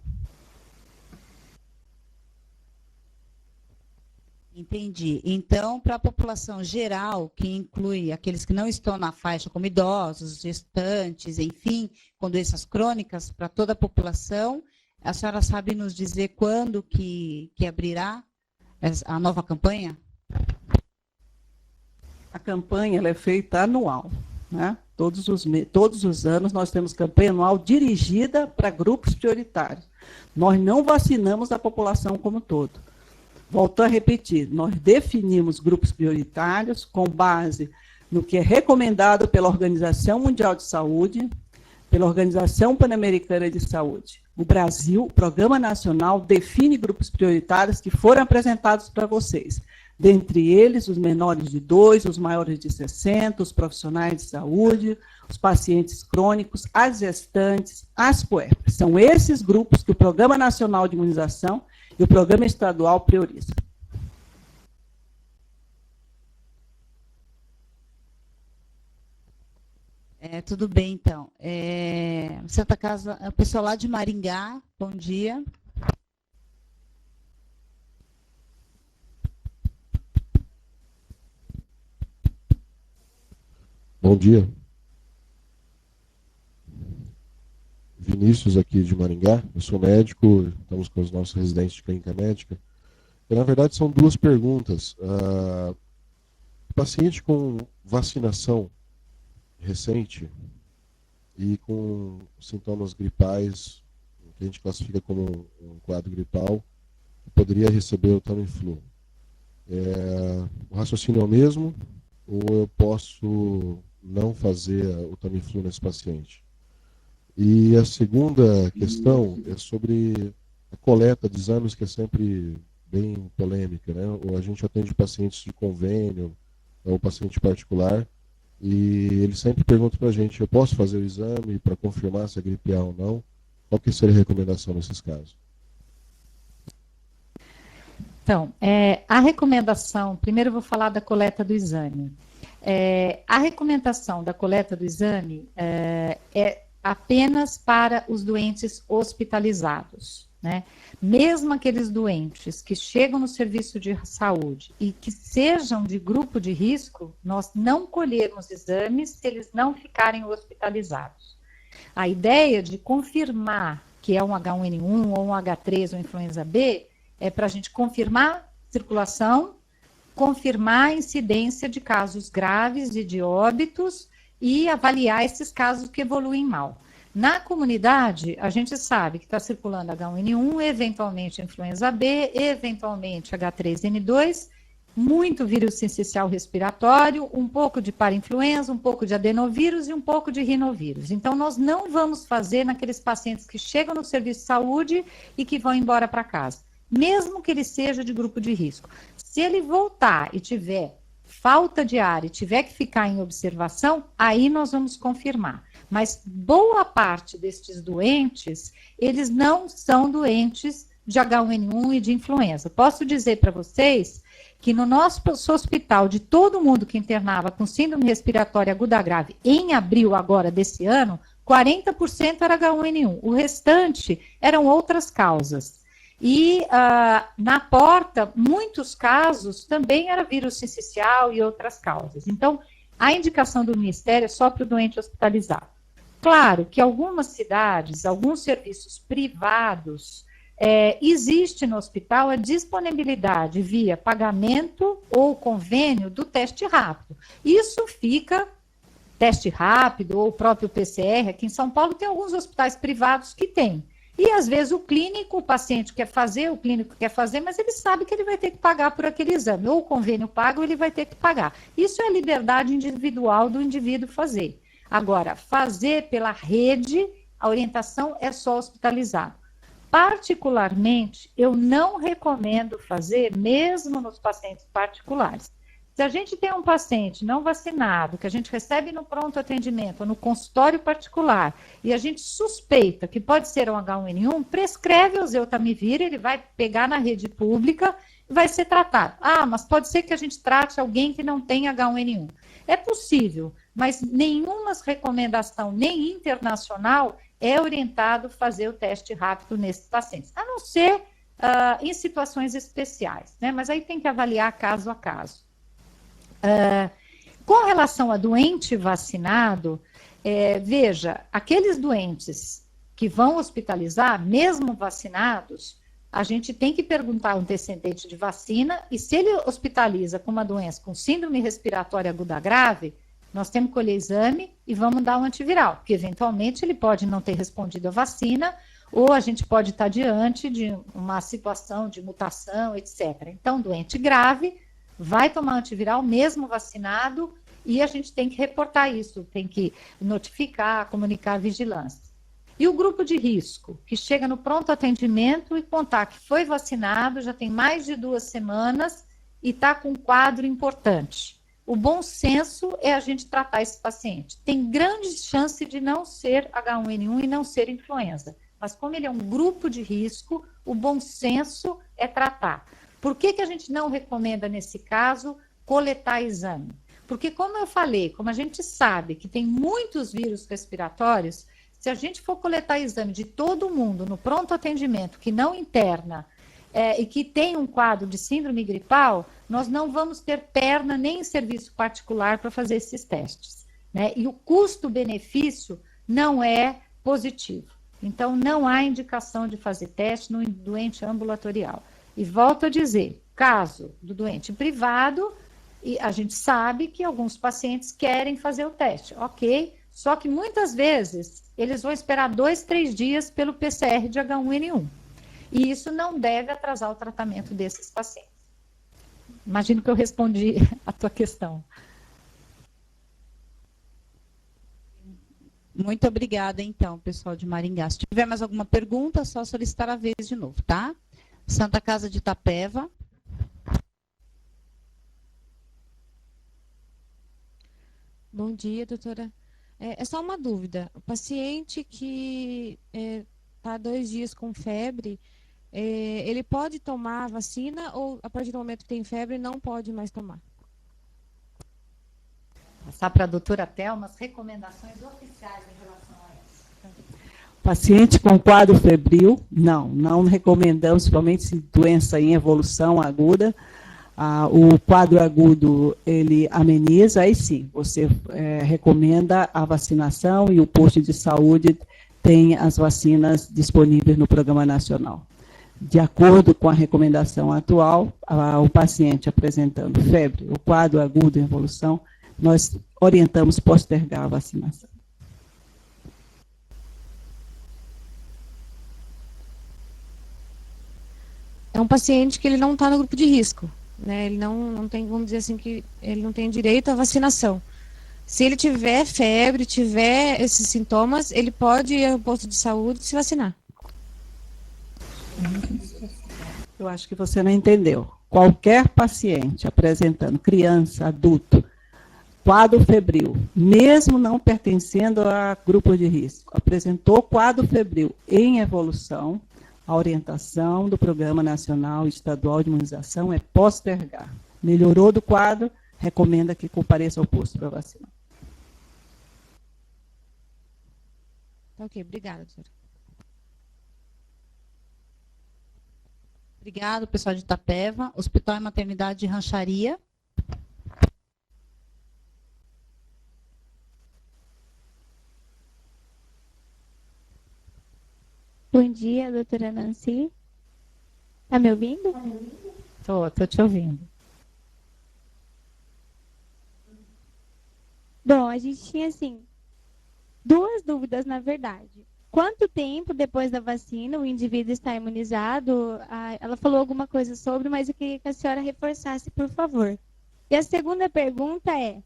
Speaker 1: Entendi. Então, para a população geral, que inclui aqueles que não estão na faixa, como idosos, gestantes, enfim, com doenças crônicas, para toda a população, a senhora sabe nos dizer quando que abrirá a nova campanha?
Speaker 3: A campanha ela é feita anual, né? Todos os anos nós temos campanha anual dirigida para grupos prioritários. Nós não vacinamos a população como um todo. Volto a repetir, nós definimos grupos prioritários com base no que é recomendado pela Organização Mundial de Saúde, pela Organização Pan-Americana de Saúde. O Brasil, o Programa Nacional, define grupos prioritários que foram apresentados para vocês. Dentre eles, os menores de 2, os maiores de 60, os profissionais de saúde, os pacientes crônicos, as gestantes, as puérperas. São esses grupos que o Programa Nacional de Imunização e o Programa Estadual prioriza.
Speaker 1: Tudo bem, então. Santa Casa, o pessoal lá de Maringá, bom dia.
Speaker 4: Bom dia. Vinícius aqui de Maringá, eu sou médico, estamos com os nossos residentes de clínica médica, Na verdade, são duas perguntas. Paciente com vacinação recente e com sintomas gripais, que a gente classifica como um quadro gripal, poderia receber o Tamiflu. O raciocínio é o mesmo, ou eu posso não fazer o Tamiflu nesse paciente? E a segunda questão é sobre a coleta de exames, que é sempre bem polêmica, né? Ou a gente atende pacientes de convênio, ou paciente particular, e ele sempre pergunta para a gente: eu posso fazer o exame para confirmar se é gripe A ou não? Qual que seria a recomendação nesses casos?
Speaker 2: Então, a recomendação, primeiro eu vou falar da coleta do exame. A recomendação da coleta do exame é apenas para os doentes hospitalizados, né? Mesmo aqueles doentes que chegam no serviço de saúde e que sejam de grupo de risco, nós não colhermos exames se eles não ficarem hospitalizados. A ideia de confirmar que é um H1N1 ou um H3 ou influenza B é para a gente confirmar circulação, confirmar a incidência de casos graves e de óbitos e avaliar esses casos que evoluem mal. Na comunidade, a gente sabe que está circulando H1N1, eventualmente influenza B, eventualmente H3N2, muito vírus sincicial respiratório, um pouco de parainfluenza, um pouco de adenovírus e um pouco de rinovírus. Então, nós não vamos fazer naqueles pacientes que chegam no serviço de saúde e que vão embora para casa, mesmo que ele seja de grupo de risco. Se ele voltar e tiver falta de ar e tiver que ficar em observação, aí nós vamos confirmar. Mas boa parte destes doentes, eles não são doentes de H1N1 e de influenza. Posso dizer para vocês que no nosso hospital, de todo mundo que internava com síndrome respiratória aguda grave em abril agora desse ano, 40% era H1N1. O restante eram outras causas. E na porta, muitos casos também era vírus sincicial e outras causas. Então, a indicação do Ministério é só para o doente hospitalizado. Claro que algumas cidades, alguns serviços privados, existe no hospital a disponibilidade via pagamento ou convênio do teste rápido. Isso fica, teste rápido ou o próprio PCR, aqui em São Paulo tem alguns hospitais privados que têm. E às vezes o clínico, o paciente quer fazer, o clínico quer fazer, mas ele sabe que ele vai ter que pagar por aquele exame. Ou o convênio paga ou ele vai ter que pagar. Isso é a liberdade individual do indivíduo fazer. Agora, fazer pela rede, a orientação é só hospitalizado. Particularmente, eu não recomendo fazer mesmo nos pacientes particulares. Se a gente tem um paciente não vacinado, que a gente recebe no pronto atendimento, ou no consultório particular, e a gente suspeita que pode ser um H1N1, prescreve o Oseltamivir, ele vai pegar na rede pública e vai ser tratado. Mas pode ser que a gente trate alguém que não tem H1N1. É possível, mas nenhuma recomendação, nem internacional, é orientado fazer o teste rápido nesses pacientes, a não ser em situações especiais, né? Mas aí tem que avaliar caso a caso. Com relação a doente vacinado, veja, aqueles doentes que vão hospitalizar, mesmo vacinados, a gente tem que perguntar o antecedente de vacina, e se ele hospitaliza com uma doença com síndrome respiratória aguda grave, nós temos que colher exame e vamos dar um antiviral, porque eventualmente ele pode não ter respondido à vacina, ou a gente pode estar diante de uma situação de mutação, etc. Então, doente grave, vai tomar antiviral mesmo vacinado, e a gente tem que reportar isso, tem que notificar, comunicar a vigilância. E o grupo de risco, que chega no pronto atendimento e contar que foi vacinado, já tem mais de 2 semanas e está com um quadro importante. O bom senso é a gente tratar esse paciente. Tem grande chance de não ser H1N1 e não ser influenza, mas como ele é um grupo de risco, o bom senso é tratar. Por que a gente não recomenda, nesse caso, coletar exame? Porque, como eu falei, como a gente sabe que tem muitos vírus respiratórios, se a gente for coletar exame de todo mundo no pronto atendimento, que não interna, e que tem um quadro de síndrome gripal, nós não vamos ter perna nem em serviço particular para fazer esses testes, né? E o custo-benefício não é positivo. Então, não há indicação de fazer teste no doente ambulatorial. E volto a dizer, caso do doente privado, e a gente sabe que alguns pacientes querem fazer o teste, ok, só que muitas vezes eles vão esperar 2, 3 dias pelo PCR de H1N1. E isso não deve atrasar o tratamento desses pacientes. Imagino que eu respondi a tua questão.
Speaker 1: Muito obrigada, então, pessoal de Maringá. Se tiver mais alguma pergunta, é só solicitar a vez de novo, tá? Santa Casa de Itapeva.
Speaker 5: Bom dia, doutora. É só uma dúvida. O paciente que está 2 dias com febre, ele pode tomar a vacina ou, a partir do momento que tem febre, não pode mais tomar?
Speaker 2: Passar para a doutora Thelma as recomendações oficiais em relação a isso.
Speaker 3: Paciente com quadro febril, não recomendamos, principalmente se doença em evolução aguda. O quadro agudo, ele ameniza, aí sim, você recomenda a vacinação e o posto de saúde tem as vacinas disponíveis no Programa Nacional. De acordo com a recomendação atual, o paciente apresentando febre, o quadro agudo em evolução, nós orientamos postergar a vacinação.
Speaker 5: É um paciente que ele não está no grupo de risco, né? Ele não tem, vamos dizer assim, que ele não tem direito à vacinação. Se ele tiver febre, tiver esses sintomas, ele pode ir ao posto de saúde e se vacinar.
Speaker 3: Eu acho que você não entendeu. Qualquer paciente apresentando, criança, adulto, quadro febril, mesmo não pertencendo a grupo de risco, apresentou quadro febril em evolução, a orientação do Programa Nacional e Estadual de Imunização é postergar. Melhorou do quadro, recomenda que compareça ao posto para vacinar.
Speaker 5: Tá ok, obrigada, doutora.
Speaker 1: Obrigado, pessoal de Itapeva. Hospital e Maternidade de Rancharia.
Speaker 6: Bom dia, doutora Nancy. Está me ouvindo?
Speaker 2: Estou te ouvindo.
Speaker 6: Bom, a gente tinha, assim, 2 dúvidas, na verdade. Quanto tempo depois da vacina o indivíduo está imunizado? Ela falou alguma coisa sobre, mas eu queria que a senhora reforçasse, por favor. E a segunda pergunta é,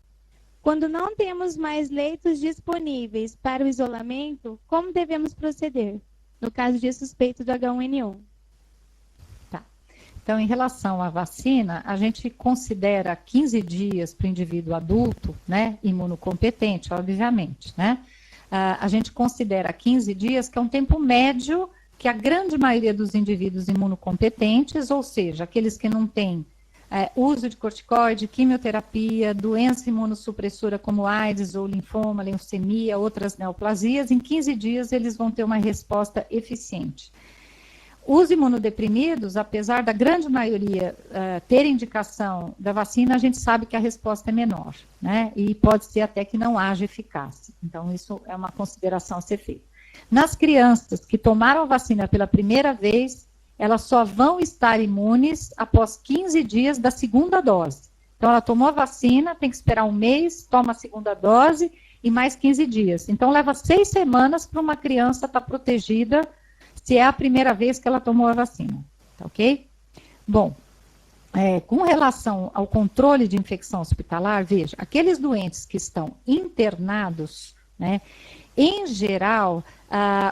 Speaker 6: quando não temos mais leitos disponíveis para o isolamento, como devemos proceder? No caso de suspeito do H1N1.
Speaker 2: Tá. Então, em relação à vacina, a gente considera 15 dias para o indivíduo adulto, né, imunocompetente, obviamente, né? A gente considera 15 dias, que é um tempo médio que a grande maioria dos indivíduos imunocompetentes, ou seja, aqueles que não têm uso de corticoide, quimioterapia, doença imunossupressora como AIDS ou linfoma, leucemia, outras neoplasias, em 15 dias eles vão ter uma resposta eficiente. Os imunodeprimidos, apesar da grande maioria ter indicação da vacina, a gente sabe que a resposta é menor, né? E pode ser até que não haja eficácia. Então, isso é uma consideração a ser feita. Nas crianças que tomaram a vacina pela primeira vez, elas só vão estar imunes após 15 dias da segunda dose. Então, ela tomou a vacina, tem que esperar 1 mês, toma a segunda dose e mais 15 dias. Então, leva 6 semanas para uma criança estar protegida, se é a primeira vez que ela tomou a vacina. Tá ok? Bom, com relação ao controle de infecção hospitalar, veja, aqueles doentes que estão internados, né, em geral,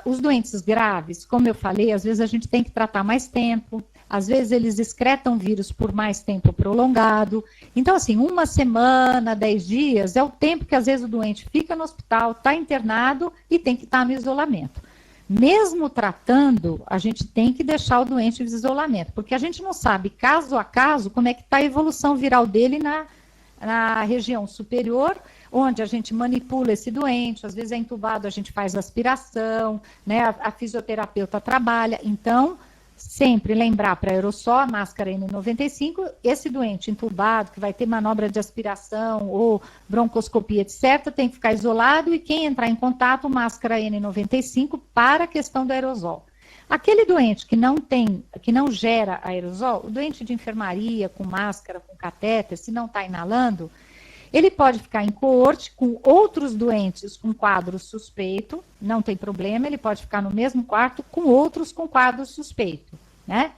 Speaker 2: os doentes graves, como eu falei, às vezes a gente tem que tratar mais tempo, às vezes eles excretam vírus por mais tempo prolongado. Então, assim, 1 semana, 10 dias, é o tempo que às vezes o doente fica no hospital, está internado e tem que estar no isolamento. Mesmo tratando, a gente tem que deixar o doente em isolamento, porque a gente não sabe, caso a caso, como é que está a evolução viral dele na região superior, onde a gente manipula esse doente, às vezes é entubado, a gente faz aspiração, né, a fisioterapeuta trabalha. Então, sempre lembrar para aerossol, a máscara N95, esse doente entubado, que vai ter manobra de aspiração ou broncoscopia, etc., tem que ficar isolado, e quem entrar em contato, máscara N95 para a questão do aerosol. Aquele doente que não gera aerosol, o doente de enfermaria, com máscara, com catéter, se não está inalando, ele pode ficar em coorte com outros doentes com quadro suspeito, não tem problema, ele pode ficar no mesmo quarto com outros com quadro suspeito, né?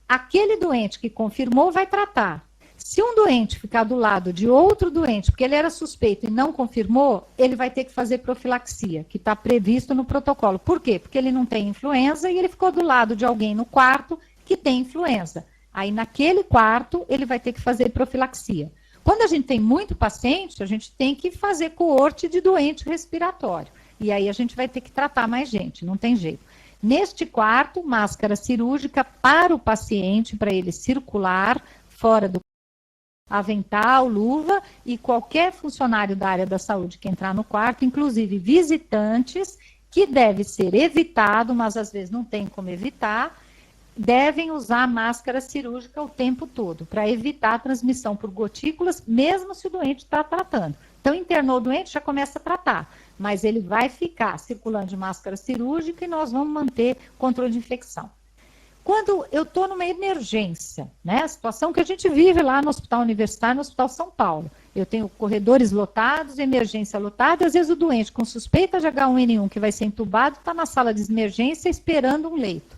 Speaker 2: Aquele doente que confirmou vai tratar. Se um doente ficar do lado de outro doente, porque ele era suspeito e não confirmou, ele vai ter que fazer profilaxia, que está previsto no protocolo. Por quê? Porque ele não tem influenza e ele ficou do lado de alguém no quarto que tem influenza. Aí, naquele quarto, ele vai ter que fazer profilaxia. Quando a gente tem muito paciente, a gente tem que fazer coorte de doente respiratório. E aí a gente vai ter que tratar mais gente, não tem jeito. Neste quarto, máscara cirúrgica para o paciente, para ele circular fora do avental, luva, e qualquer funcionário da área da saúde que entrar no quarto, inclusive visitantes, que deve ser evitado, mas às vezes não tem como evitar, devem usar máscara cirúrgica o tempo todo, para evitar a transmissão por gotículas, mesmo se o doente está tratando. Então, internou o doente, já começa a tratar, mas ele vai ficar circulando de máscara cirúrgica e nós vamos manter controle de infecção. Quando eu estou numa emergência, né, a situação que a gente vive lá no Hospital Universitário, no Hospital São Paulo, eu tenho corredores lotados, emergência lotada, às vezes o doente com suspeita de H1N1 que vai ser entubado está na sala de emergência esperando um leito.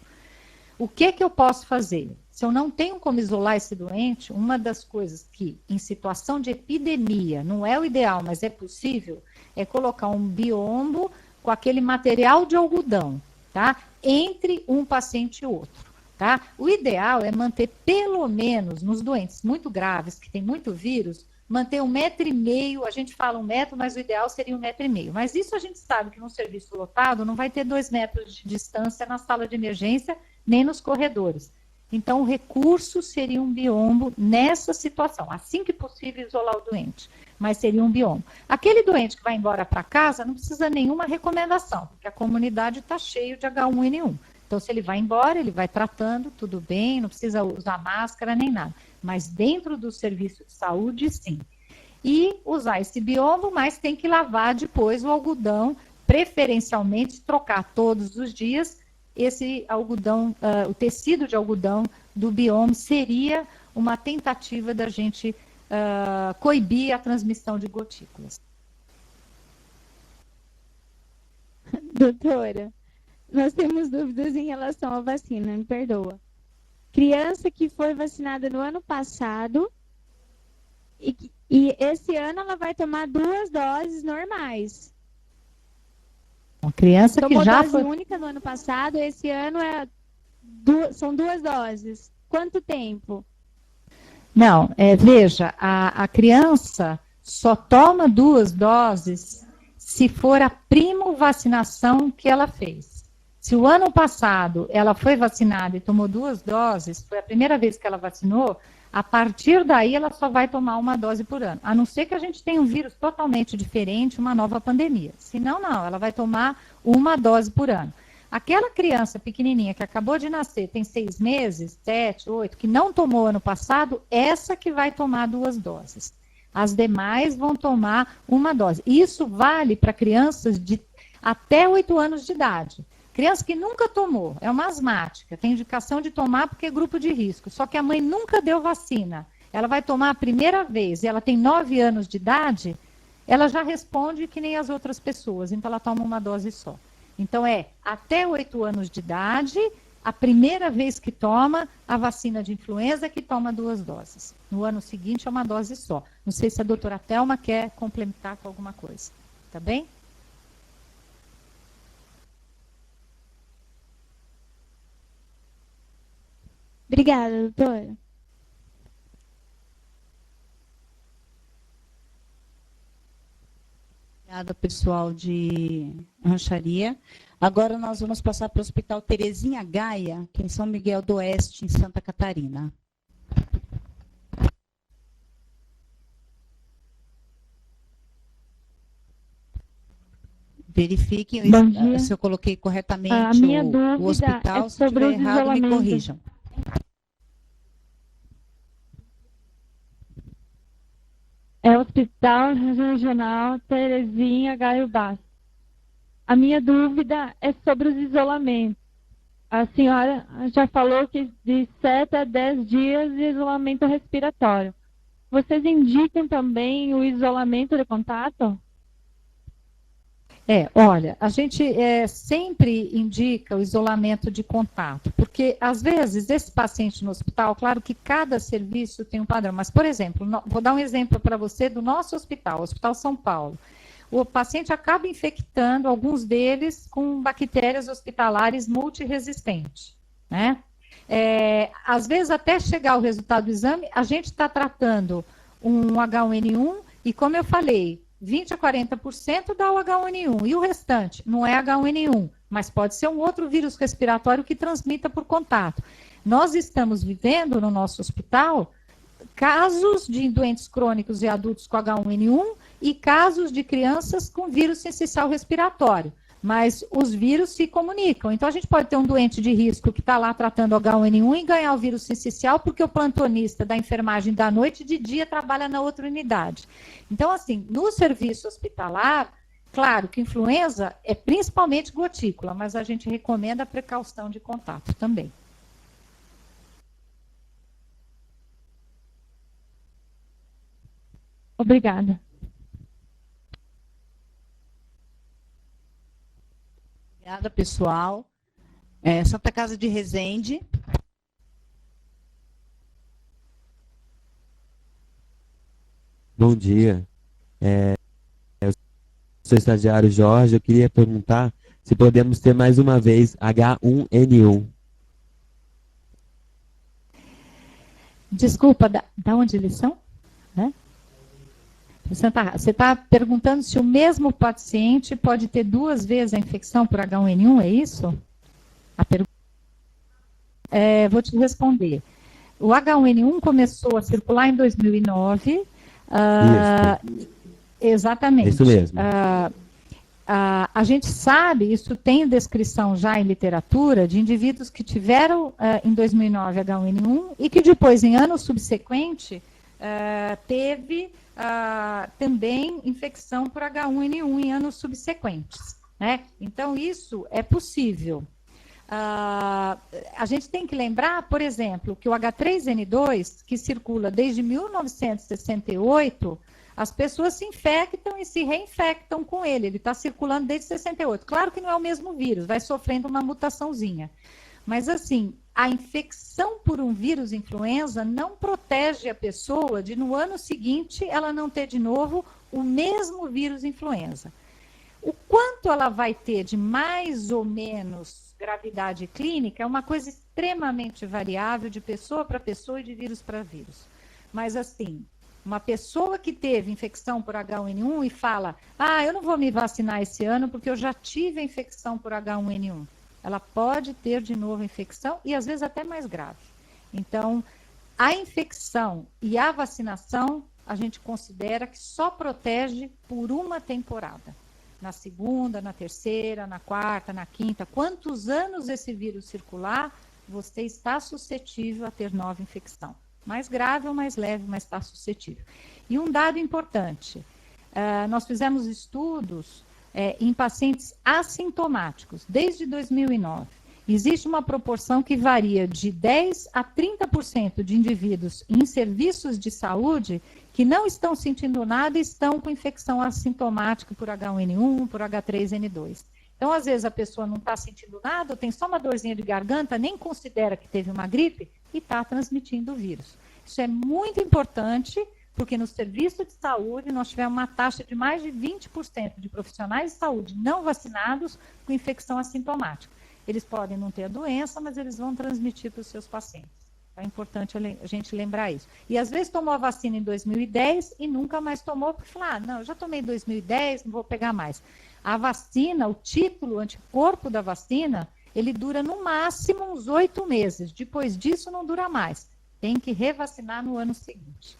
Speaker 2: O que eu posso fazer? Se eu não tenho como isolar esse doente, uma das coisas que, em situação de epidemia, não é o ideal, mas é possível, é colocar um biombo com aquele material de algodão, tá? Entre um paciente e outro. Tá? O ideal é manter pelo menos nos doentes muito graves, que tem muito vírus, manter 1,5 metro, a gente fala 1 metro, mas o ideal seria 1,5 metro. Mas isso a gente sabe que num serviço lotado não vai ter 2 metros de distância na sala de emergência, nem nos corredores. Então, o recurso seria um biombo nessa situação, assim que possível isolar o doente, mas seria um biombo. Aquele doente que vai embora para casa não precisa nenhuma recomendação, porque a comunidade está cheia de H1N1. Então, se ele vai embora, ele vai tratando, tudo bem, não precisa usar máscara nem nada. Mas dentro do serviço de saúde, sim. E usar esse biombo, mas tem que lavar depois o algodão, preferencialmente trocar todos os dias. Esse algodão, o tecido de algodão do biombo seria uma tentativa da gente coibir a transmissão de gotículas.
Speaker 6: Doutora, nós temos dúvidas em relação à vacina, me perdoa. Criança que foi vacinada no ano passado e esse ano ela vai tomar 2 doses normais.
Speaker 2: Uma criança
Speaker 6: Tomou
Speaker 2: que já
Speaker 6: dose
Speaker 2: foi
Speaker 6: única no ano passado, esse ano são 2 doses. Quanto tempo?
Speaker 2: Não, veja, a criança só toma 2 doses se for a primo vacinação que ela fez. Se o ano passado ela foi vacinada e tomou 2 doses, foi a primeira vez que ela vacinou, a partir daí ela só vai tomar 1 dose por ano. A não ser que a gente tenha um vírus totalmente diferente, uma nova pandemia. Senão, não, ela vai tomar 1 dose por ano. Aquela criança pequenininha que acabou de nascer, tem 6 meses, 7, 8, que não tomou ano passado, essa que vai tomar 2 doses. As demais vão tomar 1 dose. Isso vale para crianças de até 8 anos de idade. Criança que nunca tomou, é uma asmática, tem indicação de tomar porque é grupo de risco, só que a mãe nunca deu vacina. Ela vai tomar a primeira vez e ela tem 9 anos de idade, ela já responde que nem as outras pessoas, então ela toma 1 dose só. Então até 8 anos de idade, a primeira vez que toma a vacina de influenza que toma 2 doses. No ano seguinte é 1 dose só. Não sei se a doutora Thelma quer complementar com alguma coisa. Tá bem?
Speaker 6: Obrigada, doutora.
Speaker 1: Obrigada, pessoal de Rancharia. Agora nós vamos passar para o Hospital Terezinha Gaia, que é em São Miguel do Oeste, em Santa Catarina. Verifiquem se eu coloquei corretamente o hospital. Se estiver errado, me corrijam.
Speaker 6: É o Hospital Regional Terezinha Gaia Bastos. A minha dúvida é sobre os isolamentos.
Speaker 7: a senhora já falou que de 7 a 10 dias de isolamento respiratório. Vocês indicam também o isolamento de contato?
Speaker 2: Olha, a gente sempre indica o isolamento de contato, porque às vezes esse paciente no hospital, claro que cada serviço tem um padrão, mas, por exemplo, vou dar um exemplo para você do nosso hospital, o Hospital São Paulo. O paciente acaba infectando alguns deles com bactérias hospitalares multiresistentes, né? Às vezes, até chegar o resultado do exame, a gente está tratando um H1N1 e, como eu falei, 20 a 40% dá o H1N1 e o restante não é H1N1, mas pode ser um outro vírus respiratório que transmita por contato. Nós estamos vivendo no nosso hospital casos de doentes crônicos e adultos com H1N1 e casos de crianças com vírus sincicial respiratório. Mas os vírus se comunicam. Então, a gente pode ter um doente de risco que está lá tratando H1N1 e ganhar o vírus sincicial porque o plantonista da enfermagem da noite de dia trabalha na outra unidade. Então, assim, no serviço hospitalar, claro que influenza é principalmente gotícula, mas a gente recomenda a precaução de contato também.
Speaker 7: Obrigada.
Speaker 1: Obrigada, pessoal. Santa Casa de Resende.
Speaker 8: Bom dia. Eu sou o estagiário Jorge. Eu queria perguntar se podemos ter mais uma vez H1N1.
Speaker 2: Desculpa, da onde eles são? Né? Você está perguntando se o mesmo paciente pode ter 2 vezes a infecção por H1N1, é isso? Vou te responder. O H1N1 começou a circular em 2009. Exatamente.
Speaker 8: Isso mesmo.
Speaker 2: A gente sabe, isso tem descrição já em literatura, de indivíduos que tiveram em 2009 H1N1 e que depois, em ano subsequente, teve também infecção por H1N1 em anos subsequentes, né? Então, isso é possível. A gente tem que lembrar, por exemplo, que o H3N2, que circula desde 1968, as pessoas se infectam e se reinfectam com ele. Ele está circulando desde 68. Claro que não é o mesmo vírus, vai sofrendo uma mutaçãozinha. Mas, assim, a infecção por um vírus influenza não protege a pessoa de, no ano seguinte, ela não ter de novo o mesmo vírus influenza. O quanto ela vai ter de mais ou menos gravidade clínica é uma coisa extremamente variável de pessoa para pessoa e de vírus para vírus. Mas, assim, uma pessoa que teve infecção por H1N1 e fala, eu não vou me vacinar esse ano porque eu já tive a infecção por H1N1. Ela pode ter de novo a infecção e às vezes até mais grave. Então, a infecção e a vacinação, a gente considera que só protege por uma temporada. Na segunda, na terceira, na quarta, na quinta. Quantos anos esse vírus circular, você está suscetível a ter nova infecção. Mais grave ou mais leve, mas está suscetível. E um dado importante, nós fizemos estudos em pacientes assintomáticos, desde 2009. Existe uma proporção que varia de 10% a 30% de indivíduos em serviços de saúde que não estão sentindo nada e estão com infecção assintomática por H1N1, por H3N2. Então, às vezes, a pessoa não está sentindo nada, tem só uma dorzinha de garganta, nem considera que teve uma gripe e está transmitindo o vírus. Isso é muito importante, porque no serviço de saúde nós tivemos uma taxa de mais de 20% de profissionais de saúde não vacinados com infecção assintomática. Eles podem não ter a doença, mas eles vão transmitir para os seus pacientes. É importante a gente lembrar isso. E às vezes tomou a vacina em 2010 e nunca mais tomou, porque falou, não, eu já tomei em 2010, não vou pegar mais. A vacina, o título, o anticorpo da vacina, ele dura no máximo uns 8 meses. Depois disso não dura mais. Tem que revacinar no ano seguinte.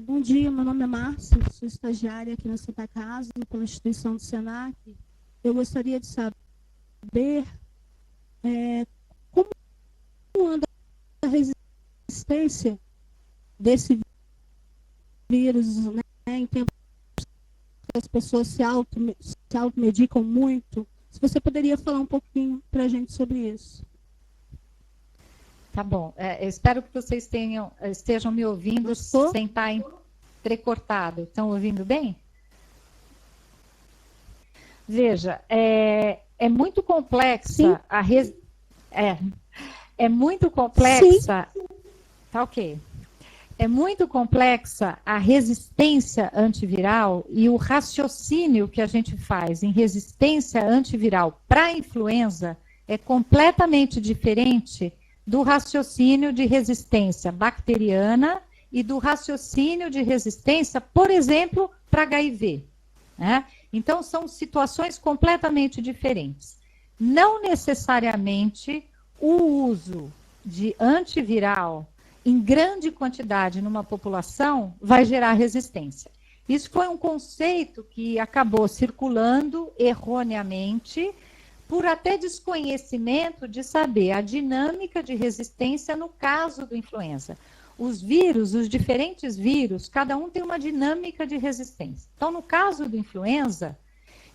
Speaker 9: Bom dia, meu nome é Márcia, sou estagiária aqui na Santa Casa, pela instituição do SENAC. Eu gostaria de saber como anda a resistência desse vírus, né, em tempos que as pessoas se automedicam muito, Se você poderia falar um pouquinho para a gente sobre isso.
Speaker 2: Tá bom. Eu espero que vocês estejam me ouvindo sem estar entrecortado. Estão ouvindo bem? Veja, é muito complexa a é muito complexa. Sim. Tá ok. É muito complexa a resistência antiviral e o raciocínio que a gente faz em resistência antiviral para a influenza é completamente diferente do raciocínio de resistência bacteriana e do raciocínio de resistência, por exemplo, para HIV. Né? Então, são situações completamente diferentes. Não necessariamente o uso de antiviral em grande quantidade numa população vai gerar resistência. Isso foi um conceito que acabou circulando erroneamente por até desconhecimento de saber a dinâmica de resistência no caso do influenza. Os vírus, os diferentes vírus, cada um tem uma dinâmica de resistência. Então, no caso do influenza,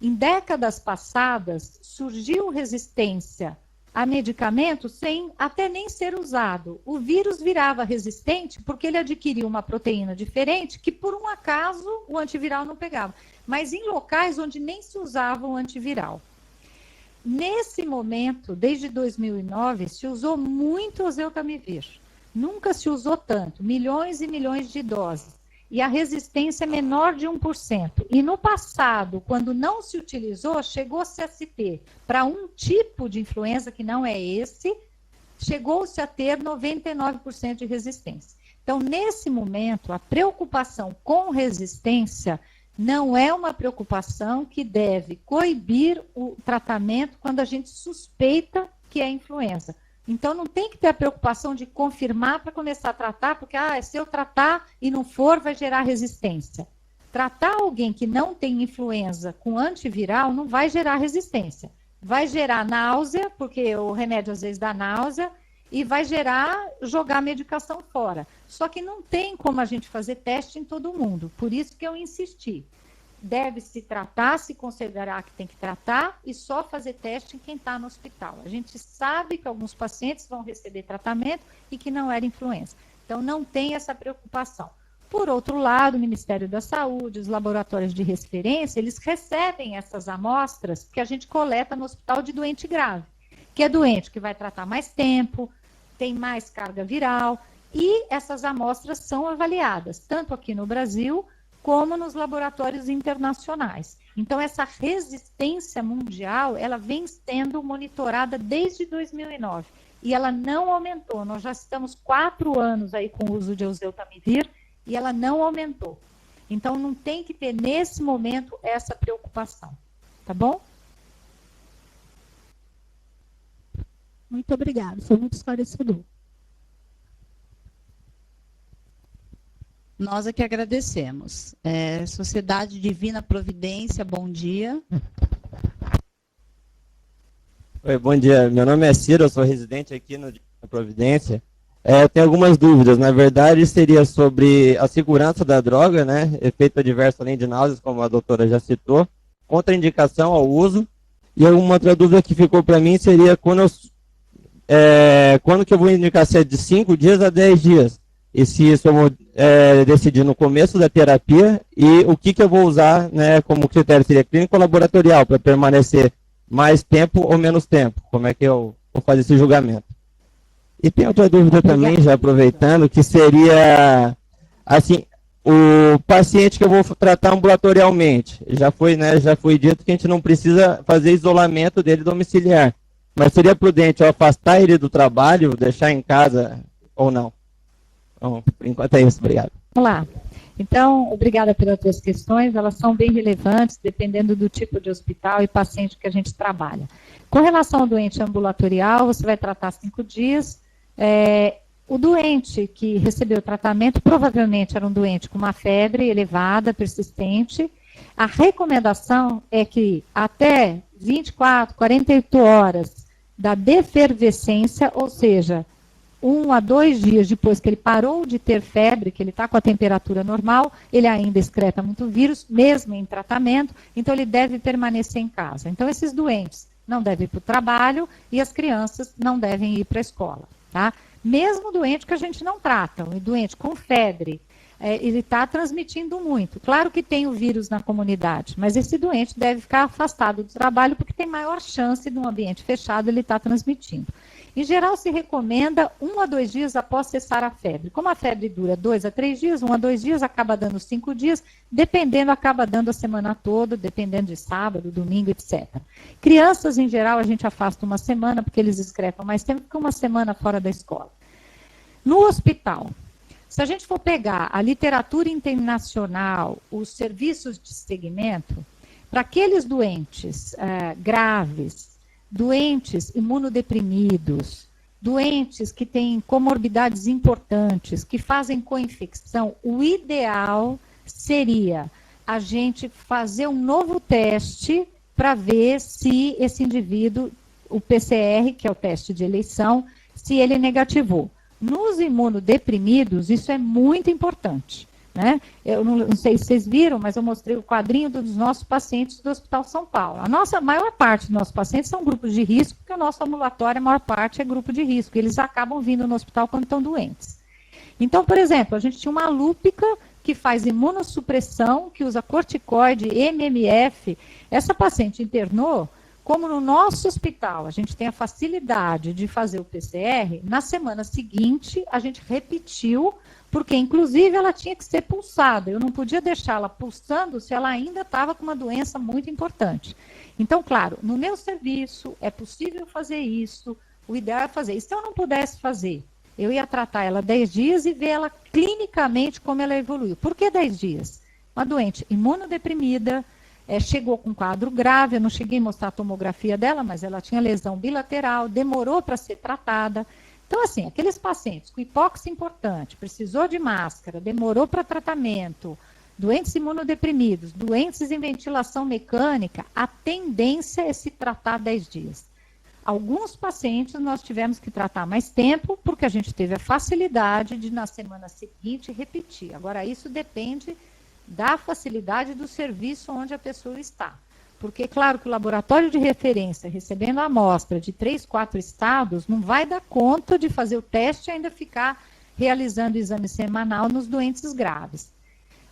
Speaker 2: em décadas passadas, surgiu resistência a medicamento sem até nem ser usado. O vírus virava resistente porque ele adquiriu uma proteína diferente que, por um acaso, o antiviral não pegava. Mas em locais onde nem se usava o antiviral. Nesse momento, desde 2009, se usou muito oseltamivir. Nunca se usou tanto, milhões e milhões de doses. E a resistência é menor de 1%. E no passado, quando não se utilizou, chegou-se a se ter, para um tipo de influenza que não é esse, chegou-se a ter 99% de resistência. Então, nesse momento, a preocupação com resistência não é uma preocupação que deve coibir o tratamento quando a gente suspeita que é influenza. Então, não tem que ter a preocupação de confirmar para começar a tratar, porque se eu tratar e não for, vai gerar resistência. Tratar alguém que não tem influenza com antiviral não vai gerar resistência. Vai gerar náusea, porque o remédio às vezes dá náusea, e vai jogar a medicação fora. Só que não tem como a gente fazer teste em todo mundo. Por isso que eu insisti. Deve-se tratar, se considerar que tem que tratar, e só fazer teste em quem está no hospital. A gente sabe que alguns pacientes vão receber tratamento e que não era influenza. Então, não tem essa preocupação. Por outro lado, o Ministério da Saúde, os laboratórios de referência, eles recebem essas amostras que a gente coleta no hospital de doente grave, que é doente que vai tratar mais tempo, tem mais carga viral, e essas amostras são avaliadas, tanto aqui no Brasil, como nos laboratórios internacionais. Então, essa resistência mundial, ela vem sendo monitorada desde 2009, e ela não aumentou. Nós já estamos 4 anos aí com o uso de oseltamivir, e ela não aumentou. Então, não tem que ter, nesse momento, essa preocupação. Tá bom?
Speaker 9: Muito obrigada, foi muito esclarecedor.
Speaker 1: Nós é que agradecemos. Sociedade Divina Providência, bom dia.
Speaker 8: Oi, bom dia. Meu nome é Ciro, eu sou residente aqui no Divina Providência. Eu tenho algumas dúvidas. Na verdade, seria sobre a segurança da droga, né? Efeito adverso além de náuseas, como a doutora já citou. Contraindicação ao uso. E uma outra dúvida que ficou para mim seria quando que eu vou indicar se é de 5 dias a 10 dias. E se isso eu vou decidir no começo da terapia, e o que eu vou usar, né, como critério, seria clínico ou laboratorial, para permanecer mais tempo ou menos tempo? Como é que eu vou fazer esse julgamento? E tem outra dúvida também, já aproveitando, que seria, assim, o paciente que eu vou tratar ambulatorialmente, já foi dito que a gente não precisa fazer isolamento dele domiciliar, mas seria prudente eu afastar ele do trabalho, deixar em casa ou não? Bom, por enquanto é isso, obrigado.
Speaker 2: Vamos lá. Então, obrigada pelas tuas questões, elas são bem relevantes, dependendo do tipo de hospital e paciente que a gente trabalha. Com relação ao doente ambulatorial, você vai tratar 5 dias. O doente que recebeu o tratamento, provavelmente era um doente com uma febre elevada, persistente. A recomendação é que até 24, 48 horas da defervescência, ou seja, 1 a 2 dias depois que ele parou de ter febre, que ele está com a temperatura normal, ele ainda excreta muito vírus, mesmo em tratamento, então ele deve permanecer em casa. Então, esses doentes não devem ir para o trabalho e as crianças não devem ir para a escola, tá? Mesmo doente que a gente não trata, um doente com febre, ele está transmitindo muito. Claro que tem o vírus na comunidade, mas esse doente deve ficar afastado do trabalho porque tem maior chance de um ambiente fechado ele estar transmitindo. Em geral, se recomenda 1 a 2 dias após cessar a febre. Como a febre dura 2 a 3 dias, 1 a 2 dias, acaba dando 5 dias, dependendo, acaba dando a semana toda, dependendo de sábado, domingo, etc. Crianças, em geral, a gente afasta 1 semana, porque eles excretam mais tempo que 1 semana fora da escola. No hospital, se a gente for pegar a literatura internacional, os serviços de segmento, para aqueles doentes graves, doentes imunodeprimidos, doentes que têm comorbidades importantes, que fazem coinfecção, o ideal seria a gente fazer um novo teste para ver se esse indivíduo, o PCR, que é o teste de eleição, se ele negativou. Nos imunodeprimidos, isso é muito importante, né? Eu não sei se vocês viram, mas eu mostrei o quadrinho dos nossos pacientes do Hospital São Paulo. A maior parte dos nossos pacientes são grupos de risco, porque o nosso ambulatório, a maior parte é grupo de risco. Eles acabam vindo no hospital quando estão doentes. Então, por exemplo, a gente tinha uma lúpica que faz imunossupressão, que usa corticoide, MMF. Essa paciente internou, como no nosso hospital a gente tem a facilidade de fazer o PCR, na semana seguinte a gente repetiu, porque inclusive ela tinha que ser pulsada. Eu não podia deixá-la pulsando se ela ainda estava com uma doença muito importante. Então, claro, no meu serviço é possível fazer isso, o ideal é fazer. E se eu não pudesse fazer, eu ia tratar ela 10 dias e ver ela clinicamente como ela evoluiu. Por que 10 dias? Uma doente imunodeprimida, chegou com um quadro grave, eu não cheguei a mostrar a tomografia dela, mas ela tinha lesão bilateral, demorou para ser tratada. Então, assim, aqueles pacientes com hipóxia importante, precisou de máscara, demorou para tratamento, doentes imunodeprimidos, doentes em ventilação mecânica, a tendência é se tratar 10 dias. Alguns pacientes nós tivemos que tratar mais tempo, porque a gente teve a facilidade de, na semana seguinte, repetir. Agora, isso depende da facilidade do serviço onde a pessoa está. Porque, claro, que o laboratório de referência, recebendo a amostra de 3, 4 estados, não vai dar conta de fazer o teste e ainda ficar realizando o exame semanal nos doentes graves.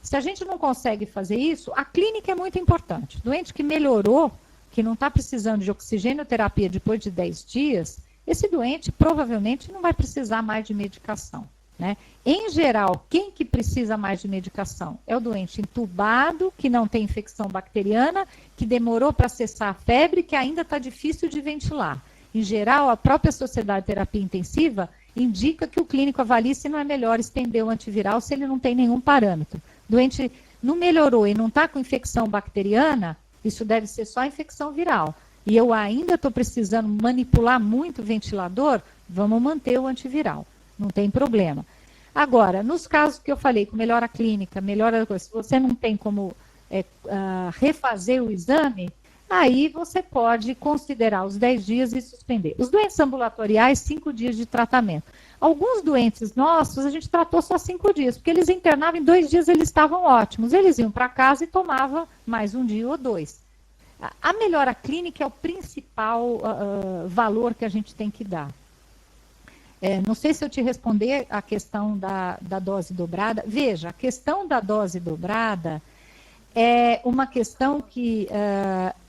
Speaker 2: Se a gente não consegue fazer isso, a clínica é muito importante. Doente que melhorou, que não está precisando de oxigenoterapia depois de 10 dias, esse doente provavelmente não vai precisar mais de medicação, né? Em geral, quem que precisa mais de medicação? É o doente entubado, que não tem infecção bacteriana, que demorou para cessar a febre, que ainda está difícil de ventilar. Em geral, a própria Sociedade de Terapia Intensiva indica que o clínico avalie se não é melhor estender o antiviral se ele não tem nenhum parâmetro. O doente não melhorou e não está com infecção bacteriana, isso deve ser só infecção viral. E eu ainda estou precisando manipular muito o ventilador, vamos manter o antiviral. Não tem problema. Agora, nos casos que eu falei, com melhora clínica, melhora, se você não tem como refazer o exame, aí você pode considerar os 10 dias e suspender. Os doentes ambulatoriais, 5 dias de tratamento. Alguns doentes nossos, a gente tratou só 5 dias, porque eles internavam, em 2 dias eles estavam ótimos. Eles iam para casa e tomavam mais 1 dia ou 2. A melhora clínica é o principal valor que a gente tem que dar. Não sei se eu te responder a questão da dose dobrada. Veja, a questão da dose dobrada é uma questão que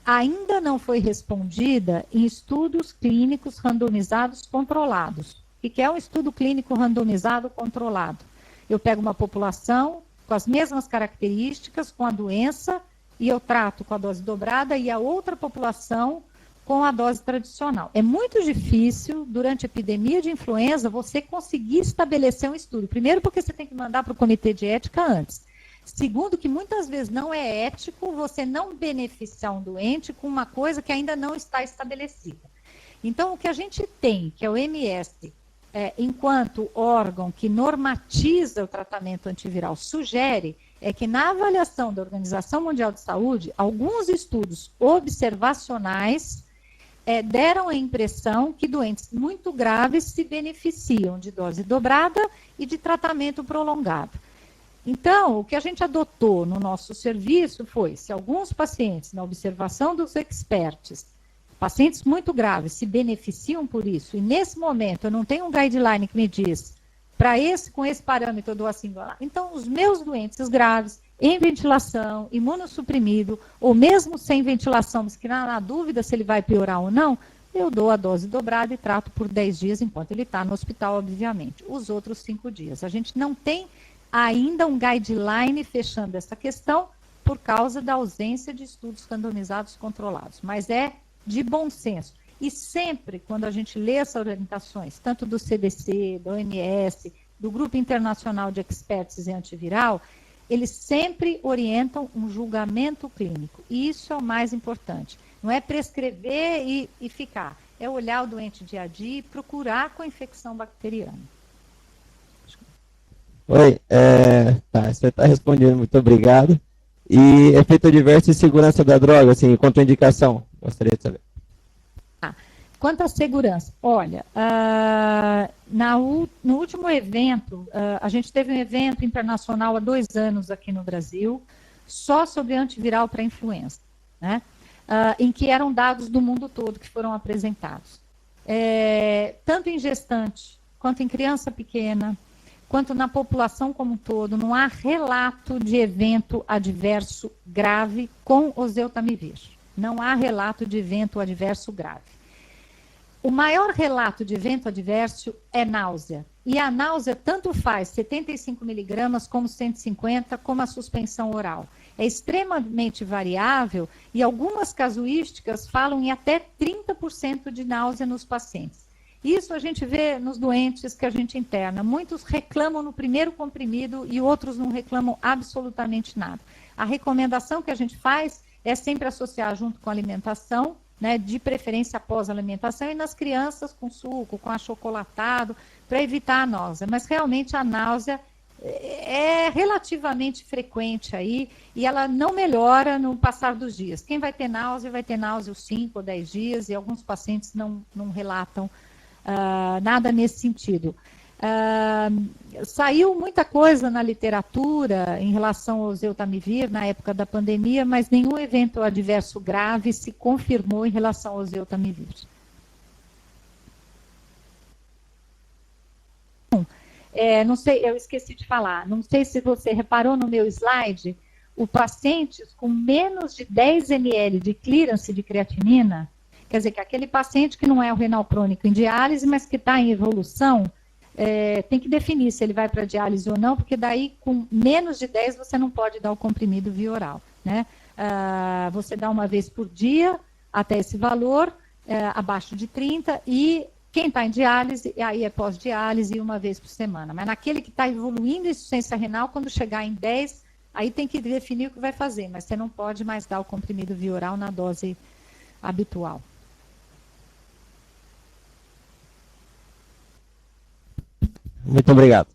Speaker 2: ainda não foi respondida em estudos clínicos randomizados controlados. O que é um estudo clínico randomizado controlado? Eu pego uma população com as mesmas características, com a doença, e eu trato com a dose dobrada, e a outra população com a dose tradicional. É muito difícil, durante a epidemia de influenza, você conseguir estabelecer um estudo. Primeiro, porque você tem que mandar para o comitê de ética antes. Segundo, que muitas vezes não é ético você não beneficiar um doente com uma coisa que ainda não está estabelecida. Então, o que a gente tem, que é o MS, enquanto órgão que normatiza o tratamento antiviral, sugere, é que na avaliação da Organização Mundial de Saúde, alguns estudos observacionais deram a impressão que doentes muito graves se beneficiam de dose dobrada e de tratamento prolongado. Então, o que a gente adotou no nosso serviço foi, se alguns pacientes, na observação dos experts, Pacientes muito graves se beneficiam por isso, e nesse momento eu não tenho um guideline que me diz, com esse parâmetro eu dou assim, então os meus doentes graves, em ventilação, imunossuprimido, ou mesmo sem ventilação, mas que na dúvida se ele vai piorar ou não, eu dou a dose dobrada e trato por 10 dias, enquanto ele está no hospital, obviamente. Os outros 5 dias. A gente não tem ainda um guideline fechando essa questão por causa da ausência de estudos randomizados controlados, mas é de bom senso. E sempre, quando a gente lê essas orientações, tanto do CDC, da OMS, do Grupo Internacional de Experts em Antiviral, eles sempre orientam um julgamento clínico. E isso é o mais importante. Não é prescrever e ficar. É olhar o doente dia a dia e procurar com a infecção bacteriana.
Speaker 8: Oi, tá, você está respondendo, muito obrigado. E efeito adverso e segurança da droga, assim, contraindicação, gostaria de saber.
Speaker 2: Quanto à segurança, olha, no último evento, a gente teve um evento internacional há 2 anos aqui no Brasil, só sobre antiviral para influenza, né? Em que eram dados do mundo todo que foram apresentados. Tanto em gestante, quanto em criança pequena, quanto na população como um todo, não há relato de evento adverso grave com oseltamivir. Não há relato de evento adverso grave. O maior relato de evento adverso é náusea. E a náusea tanto faz 75 miligramas como 150, como a suspensão oral. É extremamente variável e algumas casuísticas falam em até 30% de náusea nos pacientes. Isso a gente vê nos doentes que a gente interna. Muitos reclamam no primeiro comprimido e outros não reclamam absolutamente nada. A recomendação que a gente faz é sempre associar junto com a alimentação, né, de preferência após a alimentação, e nas crianças com suco, com achocolatado, para evitar a náusea. Mas realmente a náusea é relativamente frequente aí e ela não melhora no passar dos dias. Quem vai ter náusea os 5 ou 10 dias e alguns pacientes não relatam nada nesse sentido. Saiu muita coisa na literatura em relação ao oseltamivir na época da pandemia, mas nenhum evento adverso grave se confirmou em relação ao oseltamivir. Não sei, eu esqueci de falar, não sei se você reparou no meu slide, os pacientes com menos de 10 ml de clearance de creatinina, quer dizer que aquele paciente que não é o renal crônico em diálise, mas que está em evolução, tem que definir se ele vai para diálise ou não, porque daí com menos de 10 você não pode dar o comprimido via oral, né? Você dá uma vez por dia até esse valor, abaixo de 30, e quem está em diálise, aí é pós-diálise uma vez por semana. Mas naquele que está evoluindo insuficiência renal, quando chegar em 10, aí tem que definir o que vai fazer, mas você não pode mais dar o comprimido via oral na dose habitual.
Speaker 8: Muito obrigado.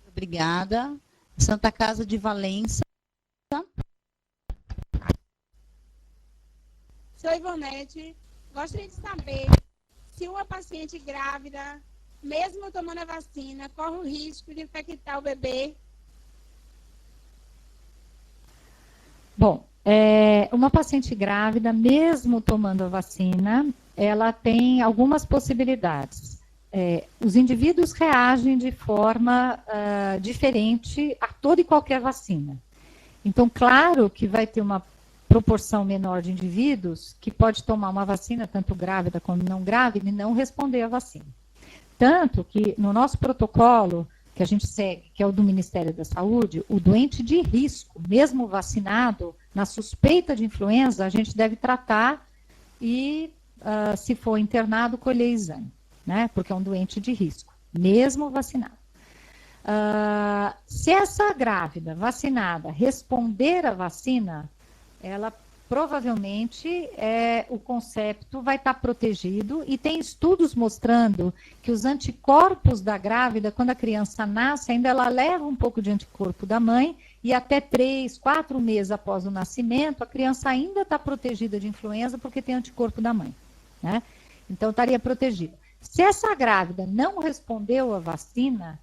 Speaker 1: Obrigada. Santa Casa de Valença.
Speaker 10: Sou Ivonete. Gostaria de saber se uma paciente grávida, mesmo tomando a vacina, corre o risco de infectar o bebê.
Speaker 2: Bom, uma paciente grávida, mesmo tomando a vacina, ela tem algumas possibilidades. Os indivíduos reagem de forma diferente a toda e qualquer vacina. Então, claro que vai ter uma proporção menor de indivíduos que pode tomar uma vacina, tanto grávida como não grávida, e não responder à vacina. Tanto que no nosso protocolo, que a gente segue, que é o do Ministério da Saúde, o doente de risco, mesmo vacinado, na suspeita de influenza, a gente deve tratar e, se for internado, colher exame, né? Porque é um doente de risco, mesmo vacinado. Se essa grávida vacinada responder à vacina, ela provavelmente o concepto vai estar protegido, e tem estudos mostrando que os anticorpos da grávida, quando a criança nasce, ainda ela leva um pouco de anticorpo da mãe, e até 3, 4 meses após o nascimento, a criança ainda está protegida de influenza porque tem anticorpo da mãe, né? Então estaria protegida. Se essa grávida não respondeu à vacina,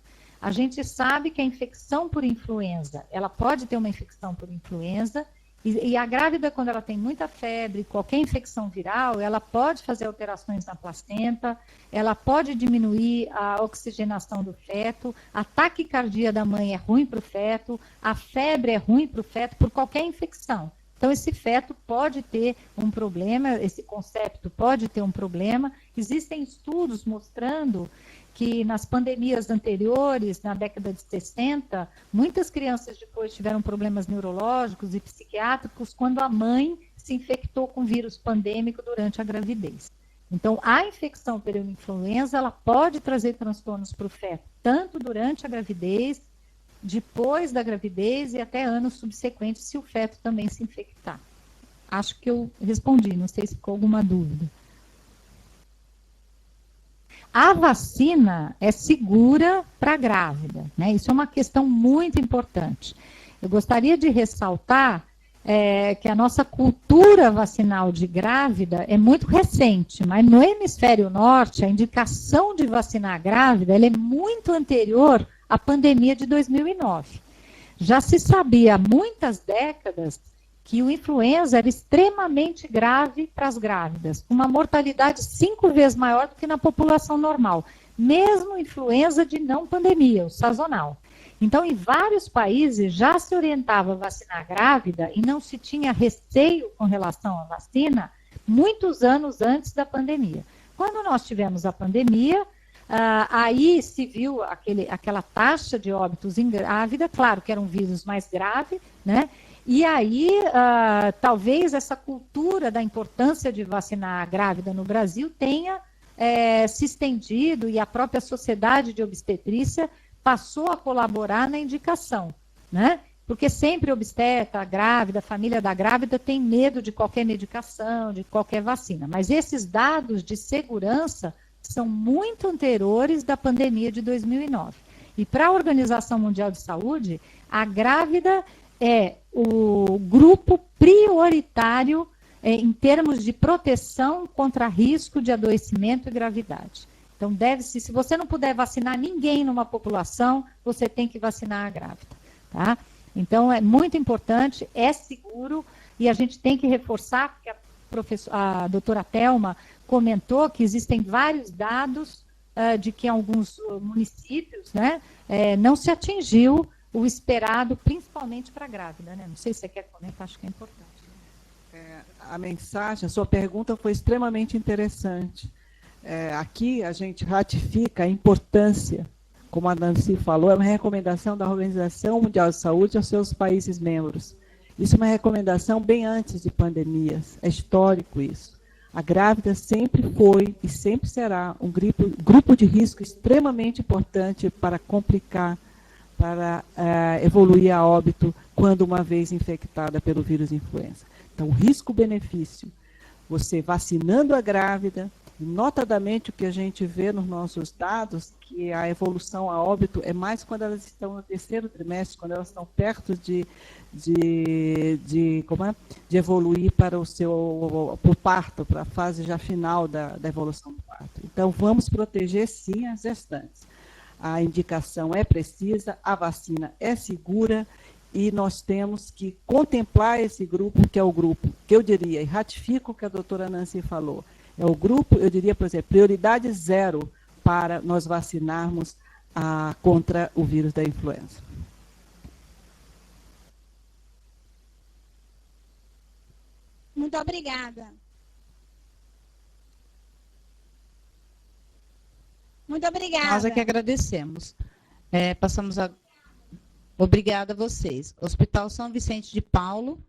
Speaker 2: A gente sabe que a infecção por influenza, ela pode ter uma infecção por influenza, e a grávida, quando ela tem muita febre, qualquer infecção viral, ela pode fazer alterações na placenta, ela pode diminuir a oxigenação do feto, a taquicardia da mãe é ruim para o feto, a febre é ruim para o feto por qualquer infecção. Então, esse feto pode ter um problema, esse concepto pode ter um problema. Existem estudos mostrando que nas pandemias anteriores, na década de 60, muitas crianças depois tiveram problemas neurológicos e psiquiátricos quando a mãe se infectou com vírus pandêmico durante a gravidez. Então, a infecção por influenza, ela pode trazer transtornos para o feto, tanto durante a gravidez, depois da gravidez e até anos subsequentes, se o feto também se infectar. Acho que eu respondi, não sei se ficou alguma dúvida. A vacina é segura para a grávida, né? Isso é uma questão muito importante. Eu gostaria de ressaltar que a nossa cultura vacinal de grávida é muito recente, mas no hemisfério norte, a indicação de vacinar a grávida ela é muito anterior à pandemia de 2009. Já se sabia há muitas décadas que o influenza era extremamente grave para as grávidas, uma mortalidade 5 vezes maior do que na população normal, mesmo influenza de não pandemia, o sazonal. Então, em vários países já se orientava a vacinar a grávida e não se tinha receio com relação à vacina muitos anos antes da pandemia. Quando nós tivemos a pandemia, aí se viu aquela taxa de óbitos em grávida, claro que era um vírus mais grave, né? E aí, talvez essa cultura da importância de vacinar a grávida no Brasil tenha se estendido e a própria sociedade de obstetrícia passou a colaborar na indicação, né? Porque sempre obstetra, a grávida, a família da grávida tem medo de qualquer medicação, de qualquer vacina. Mas esses dados de segurança são muito anteriores da pandemia de 2009. E para a Organização Mundial de Saúde, a grávida é o grupo prioritário em termos de proteção contra risco de adoecimento e gravidade. Então, se você não puder vacinar ninguém numa população, você tem que vacinar a grávida, tá? Então, é muito importante, é seguro, e a gente tem que reforçar, porque a doutora Thelma comentou que existem vários dados de que em alguns municípios, né, não se atingiu o esperado, principalmente para a grávida, né? Não sei se você quer comentar, acho que é importante.
Speaker 3: A mensagem, a sua pergunta foi extremamente interessante. Aqui a gente ratifica a importância, como a Nancy falou, é uma recomendação da Organização Mundial de Saúde aos seus países membros. Isso é uma recomendação bem antes de pandemias, é histórico isso. A grávida sempre foi e sempre será um grupo de risco extremamente importante para complicar, para evoluir a óbito quando uma vez infectada pelo vírus influenza. Então, risco-benefício, você vacinando a grávida, notadamente o que a gente vê nos nossos dados, que a evolução a óbito é mais quando elas estão no terceiro trimestre, quando elas estão perto de evoluir para o parto, para a fase já final da evolução do parto. Então, vamos proteger, sim, as gestantes. A indicação é precisa, a vacina é segura, e nós temos que contemplar esse grupo, que é o grupo, que eu diria, e ratifico o que a doutora Nancy falou, é o grupo, eu diria, por exemplo, prioridade 0 para nós vacinarmos contra o vírus da influenza.
Speaker 10: Muito obrigada. Muito obrigada.
Speaker 1: Nós é que agradecemos. Passamos a... Obrigada a vocês. Hospital São Vicente de Paulo.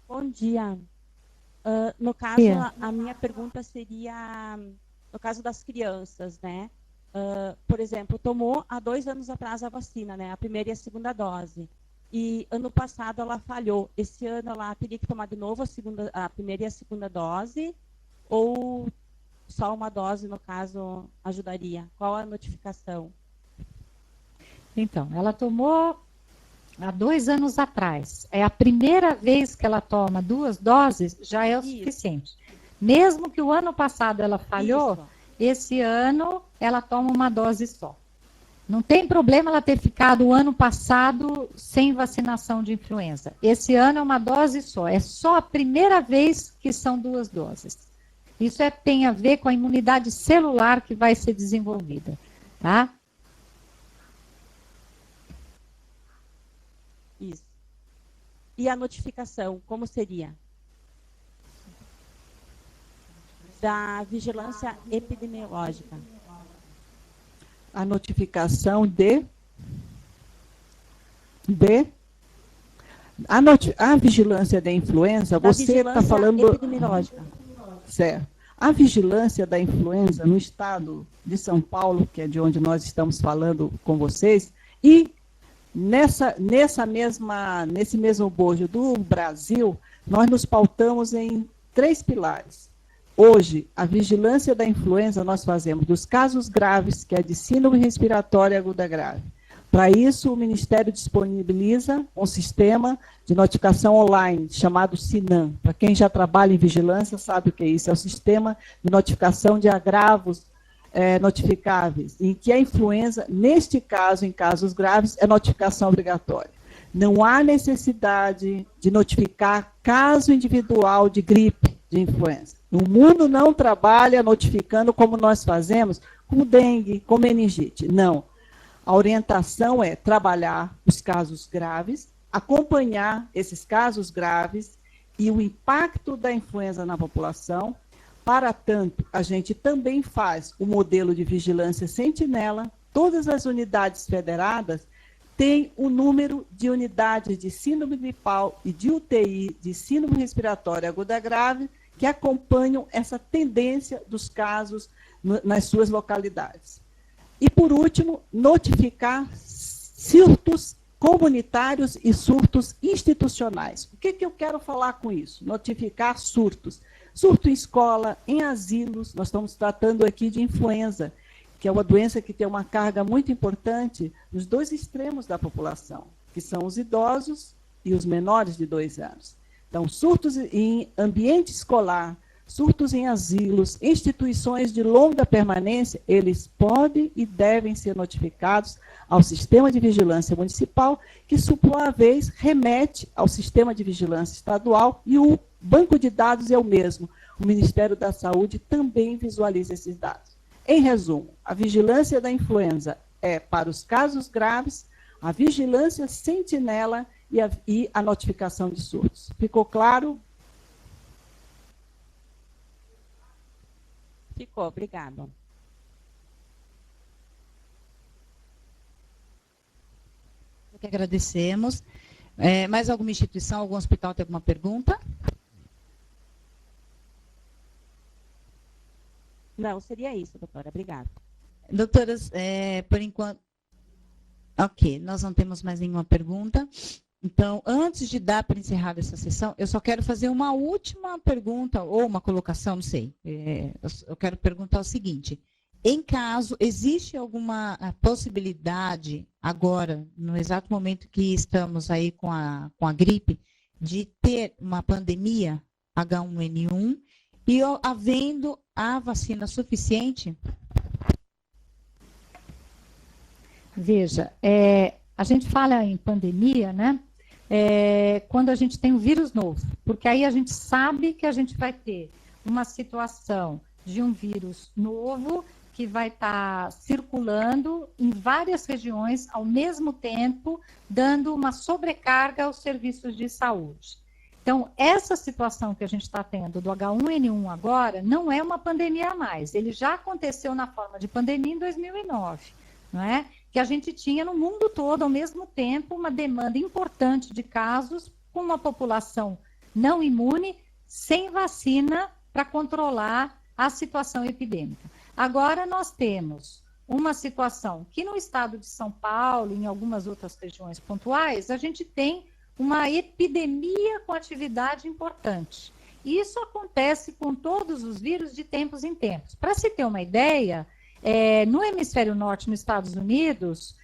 Speaker 11: Bom dia. No caso, a minha pergunta seria, no caso das crianças, né? Por exemplo, tomou há 2 anos atrás a vacina, né? A primeira e a segunda dose. E ano passado ela falhou. Esse ano ela teria que tomar de novo a primeira e a segunda dose? Ou só uma dose, no caso, ajudaria? Qual a notificação?
Speaker 2: Então, ela tomou há 2 anos atrás. É a primeira vez que ela toma 2 doses, já é o suficiente. Mesmo que o ano passado ela falhou, esse ano ela toma uma dose só. Não tem problema ela ter ficado o ano passado sem vacinação de influenza. Esse ano é uma dose só. É só a primeira vez que são 2 doses. Isso tem a ver com a imunidade celular que vai ser desenvolvida, tá?
Speaker 11: Isso. E a notificação, como seria? Da vigilância epidemiológica.
Speaker 3: A notificação a vigilância da influenza, você está falando...
Speaker 11: epidemiológica.
Speaker 3: Certo. A vigilância da influenza no estado de São Paulo, que é de onde nós estamos falando com vocês, e nesse mesmo bojo do Brasil, nós nos pautamos em 3 pilares. Hoje, a vigilância da influenza nós fazemos dos casos graves, que é de síndrome respiratória aguda grave. Para isso, o Ministério disponibiliza um sistema de notificação online, chamado SINAM. Para quem já trabalha em vigilância, sabe o que é isso. É o sistema de notificação de agravos notificáveis, em que a influenza, neste caso, em casos graves, é notificação obrigatória. Não há necessidade de notificar caso individual de gripe, de influenza. O mundo não trabalha notificando como nós fazemos, com dengue, com meningite. Não. A orientação é trabalhar os casos graves, acompanhar esses casos graves e o impacto da influenza na população. Para tanto, a gente também faz o modelo de vigilância sentinela. Todas as unidades federadas têm o número de unidades de síndrome gripal e de UTI de síndrome respiratória aguda grave que acompanham essa tendência dos casos nas suas localidades. E, por último, notificar surtos comunitários e surtos institucionais. O que eu quero falar com isso? Notificar surtos. Surto em escola, em asilos, nós estamos tratando aqui de influenza, que é uma doença que tem uma carga muito importante nos 2 extremos da população, que são os idosos e os menores de 2 anos. Então, surtos em ambiente escolar, surtos em asilos, instituições de longa permanência, eles podem e devem ser notificados ao Sistema de Vigilância Municipal, que, por sua vez, remete ao Sistema de Vigilância Estadual, e o banco de dados é o mesmo. O Ministério da Saúde também visualiza esses dados. Em resumo, a vigilância da influenza é para os casos graves, a vigilância sentinela e a notificação de surtos. Ficou claro?
Speaker 11: Ficou, obrigada.
Speaker 1: Que agradecemos. Mais alguma instituição, algum hospital tem alguma pergunta?
Speaker 11: Não, seria isso, doutora. Obrigada.
Speaker 1: Doutoras, por enquanto... Ok, nós não temos mais nenhuma pergunta. Então, antes de dar para encerrar essa sessão, eu só quero fazer uma última pergunta, ou uma colocação, não sei. Eu quero perguntar o seguinte. Em caso, existe alguma possibilidade, agora, no exato momento que estamos aí com a gripe, de ter uma pandemia H1N1 e havendo a vacina suficiente?
Speaker 2: Veja, a gente fala em pandemia, né? Quando a gente tem um vírus novo, porque aí a gente sabe que a gente vai ter uma situação de um vírus novo que vai estar circulando em várias regiões ao mesmo tempo, dando uma sobrecarga aos serviços de saúde. Então, essa situação que a gente está tendo do H1N1 agora não é uma pandemia a mais. Ele já aconteceu na forma de pandemia em 2009, não é? Que a gente tinha no mundo todo, ao mesmo tempo, uma demanda importante de casos com uma população não imune, sem vacina para controlar a situação epidêmica. Agora nós temos uma situação que no estado de São Paulo, em algumas outras regiões pontuais, a gente tem uma epidemia com atividade importante. Isso acontece com todos os vírus de tempos em tempos. Para se ter uma ideia, no hemisfério norte, nos Estados Unidos,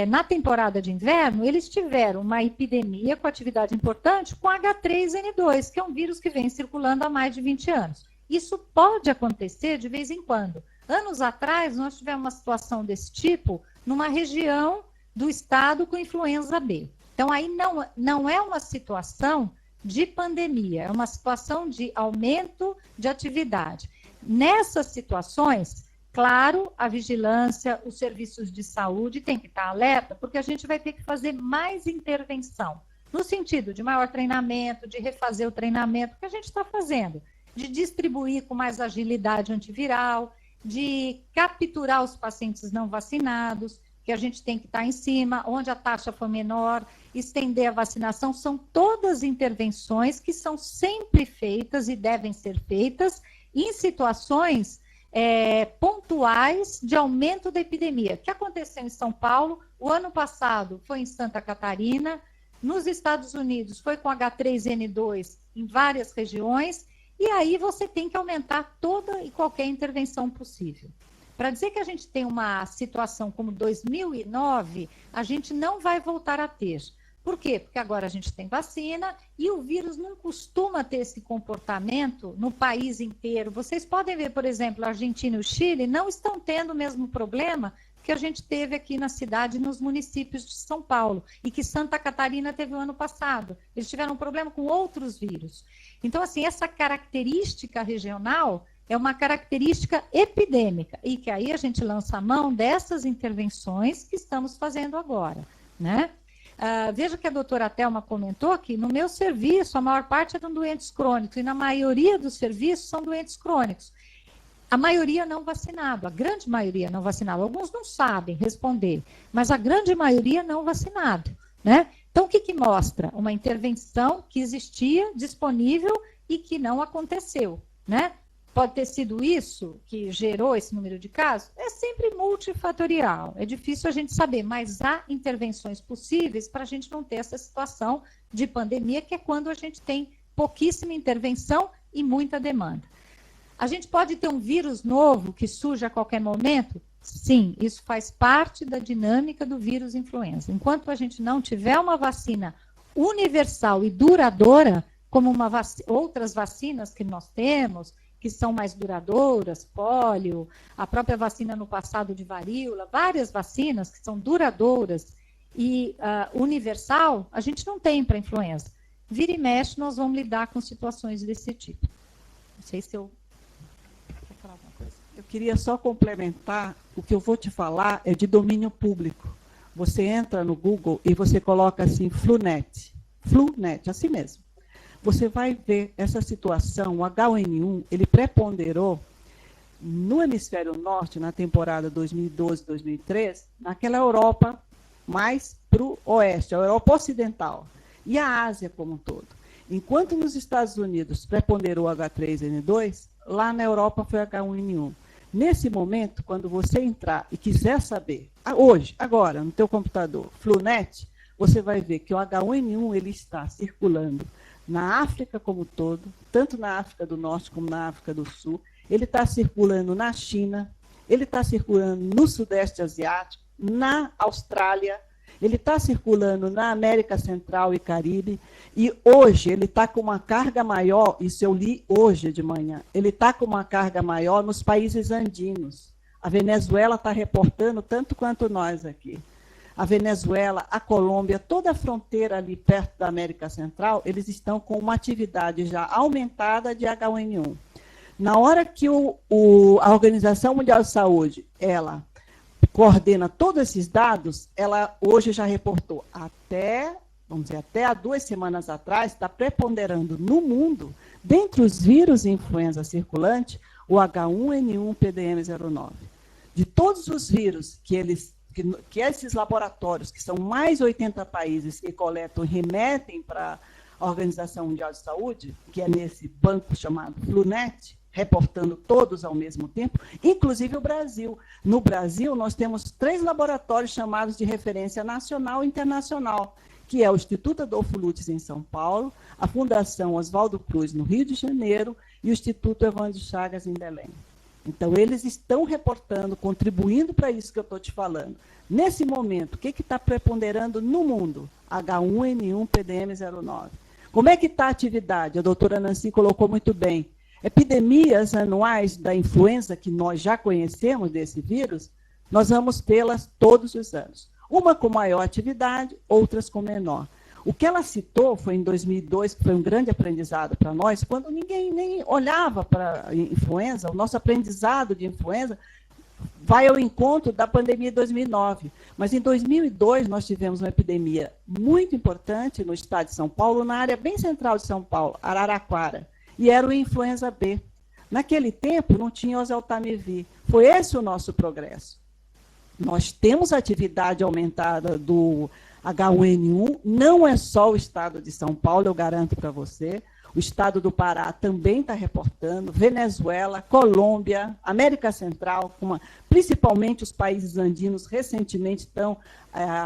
Speaker 2: na temporada de inverno, eles tiveram uma epidemia com atividade importante com H3N2, que é um vírus que vem circulando há mais de 20 anos. Isso pode acontecer de vez em quando, Anos atrás, nós tivemos uma situação desse tipo numa região do estado com influenza B. Então, aí não é uma situação de pandemia, é uma situação de aumento de atividade. Nessas situações, claro, a vigilância, os serviços de saúde têm que estar alerta, porque a gente vai ter que fazer mais intervenção, no sentido de maior treinamento, de refazer o treinamento que a gente está fazendo, de distribuir com mais agilidade antiviral, de capturar os pacientes não vacinados, que a gente tem que estar em cima, onde a taxa for menor, estender a vacinação, são todas intervenções que são sempre feitas e devem ser feitas em situações pontuais de aumento da epidemia. O que aconteceu em São Paulo, o ano passado foi em Santa Catarina, nos Estados Unidos foi com H3N2 em várias regiões, e aí você tem que aumentar toda e qualquer intervenção possível. Para dizer que a gente tem uma situação como 2009, a gente não vai voltar a ter. Por quê? Porque agora a gente tem vacina e o vírus não costuma ter esse comportamento no país inteiro. Vocês podem ver, por exemplo, a Argentina e o Chile não estão tendo o mesmo problema que a gente teve aqui na cidade e nos municípios de São Paulo, e que Santa Catarina teve o ano passado. Eles tiveram um problema com outros vírus. Então, assim, essa característica regional é uma característica epidêmica, e que aí a gente lança a mão dessas intervenções que estamos fazendo agora, né? Veja que a doutora Thelma comentou que no meu serviço a maior parte eram doentes crônicos, e na maioria dos serviços são doentes crônicos. A maioria não vacinado, a grande maioria não vacinado. Alguns não sabem responder, mas a grande maioria não vacinado, né? Então, o que mostra? Uma intervenção que existia, disponível, e que não aconteceu, né? Pode ter sido isso que gerou esse número de casos? É sempre multifatorial, é difícil a gente saber, mas há intervenções possíveis para a gente não ter essa situação de pandemia, que é quando a gente tem pouquíssima intervenção e muita demanda. A gente pode ter um vírus novo que surge a qualquer momento? Sim, isso faz parte da dinâmica do vírus influenza. Enquanto a gente não tiver uma vacina universal e duradoura, como outras vacinas que nós temos, que são mais duradouras, pólio, a própria vacina no passado de varíola, várias vacinas que são duradouras e universal, a gente não tem para influenza. Vira e mexe, nós vamos lidar com situações desse tipo. Não sei se eu...
Speaker 3: Eu queria só complementar, o que eu vou te falar é de domínio público. Você entra no Google e você coloca assim, Flunet, assim mesmo. Você vai ver essa situação, o H1N1, ele preponderou no hemisfério norte, na temporada 2012-2013, naquela Europa mais para o oeste, a Europa ocidental, e a Ásia como um todo. Enquanto nos Estados Unidos preponderou o H3N2, lá na Europa foi H1N1. Nesse momento, quando você entrar e quiser saber, hoje, agora, no teu computador, Flunet, você vai ver que o H1N1 ele está circulando na África como um todo, tanto na África do Norte como na África do Sul, ele está circulando na China, ele está circulando no Sudeste Asiático, na Austrália, ele está circulando na América Central e Caribe, e hoje ele está com uma carga maior, isso eu li hoje de manhã, ele está com uma carga maior nos países andinos. A Venezuela está reportando tanto quanto nós aqui. A Venezuela, a Colômbia, toda a fronteira ali perto da América Central, eles estão com uma atividade já aumentada de H1N1. Na hora que a Organização Mundial de Saúde, ela coordena todos esses dados, ela hoje já reportou até há 2 semanas atrás, está preponderando no mundo, dentre os vírus de influenza circulante, o H1N1 PDM09. De todos os vírus que esses laboratórios, que são mais 80 países que coletam e remetem para a Organização Mundial de Saúde, que é nesse banco chamado Flunet, reportando todos ao mesmo tempo, inclusive o Brasil. No Brasil, nós temos 3 laboratórios chamados de referência nacional e internacional, que é o Instituto Adolfo Lutz, em São Paulo, a Fundação Oswaldo Cruz, no Rio de Janeiro, e o Instituto Evandro Chagas, em Belém. Então, eles estão reportando, contribuindo para isso que eu estou te falando. Nesse momento, o que está preponderando no mundo? H1N1 PDM09. Como é que está a atividade? A doutora Nancy colocou muito bem. Epidemias anuais da influenza, que nós já conhecemos desse vírus, nós vamos tê-las todos os anos. Uma com maior atividade, outras com menor. O que ela citou foi em 2002, que foi um grande aprendizado para nós, quando ninguém nem olhava para a influenza, o nosso aprendizado de influenza vai ao encontro da pandemia de 2009. Mas em 2002 nós tivemos uma epidemia muito importante no estado de São Paulo, na área bem central de São Paulo, Araraquara, e era o influenza B. Naquele tempo não tinha oseltamivir. Foi esse o nosso progresso. Nós temos atividade aumentada do H1N1, não é só o estado de São Paulo, eu garanto para você. O estado do Pará também está reportando, Venezuela, Colômbia, América Central, principalmente os países andinos recentemente estão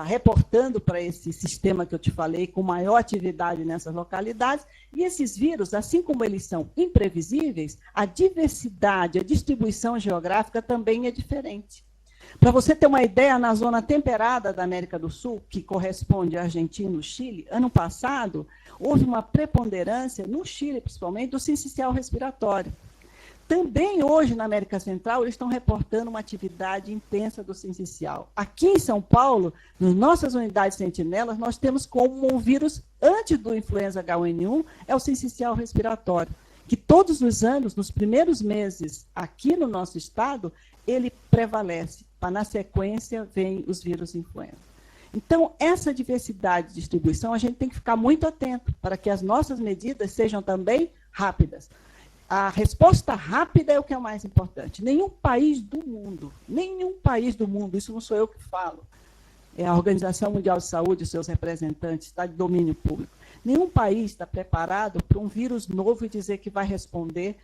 Speaker 3: reportando para esse sistema que eu te falei, com maior atividade nessas localidades. E esses vírus, assim como eles são imprevisíveis, a diversidade, a distribuição geográfica também é diferente. Para você ter uma ideia, na zona temperada da América do Sul, que corresponde à Argentina e ao Chile, ano passado, houve uma preponderância, no Chile principalmente, do sincicial respiratório. Também hoje, na América Central, eles estão reportando uma atividade intensa do sincicial. Aqui em São Paulo, nas nossas unidades sentinelas, nós temos como um vírus, antes do influenza H1N1, é o sincicial respiratório, que todos os anos, nos primeiros meses, aqui no nosso estado, ele prevalece. Na sequência, vem os vírus influenza. Então, essa diversidade de distribuição, a gente tem que ficar muito atento para que as nossas medidas sejam também rápidas. A resposta rápida é o que é o mais importante. Nenhum país do mundo, isso não sou eu que falo, é a Organização Mundial de Saúde, os seus representantes, está de domínio público. Nenhum país está preparado para um vírus novo e dizer que vai responder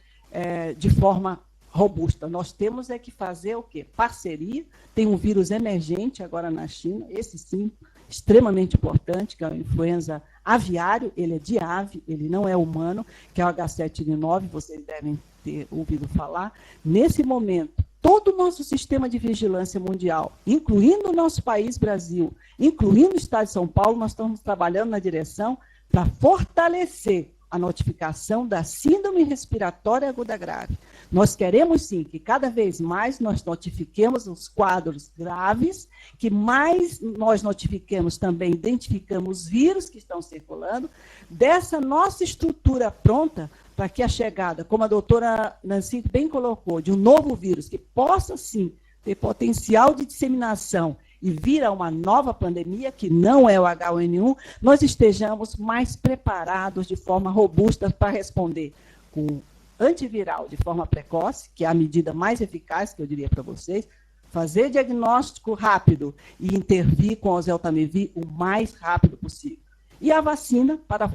Speaker 3: de forma robusta. Nós temos que fazer o quê? Parceria. Tem um vírus emergente agora na China, esse sim, extremamente importante, que é a influenza aviário, ele é de ave, ele não é humano, que é o H7N9, vocês devem ter ouvido falar. Nesse momento, todo o nosso sistema de vigilância mundial, incluindo o nosso país, Brasil, incluindo o estado de São Paulo, nós estamos trabalhando na direção para fortalecer a notificação da síndrome respiratória aguda grave. Nós queremos, sim, que cada vez mais nós notifiquemos os quadros graves, que mais nós notifiquemos também, identificamos os vírus que estão circulando, dessa nossa estrutura pronta para que a chegada, como a doutora Nancy bem colocou, de um novo vírus que possa, sim, ter potencial de disseminação e vir a uma nova pandemia, que não é o H1N1, nós estejamos mais preparados de forma robusta para responder com antiviral de forma precoce, que é a medida mais eficaz, que eu diria para vocês, fazer diagnóstico rápido e intervir com o oseltamivir o mais rápido possível. E a vacina para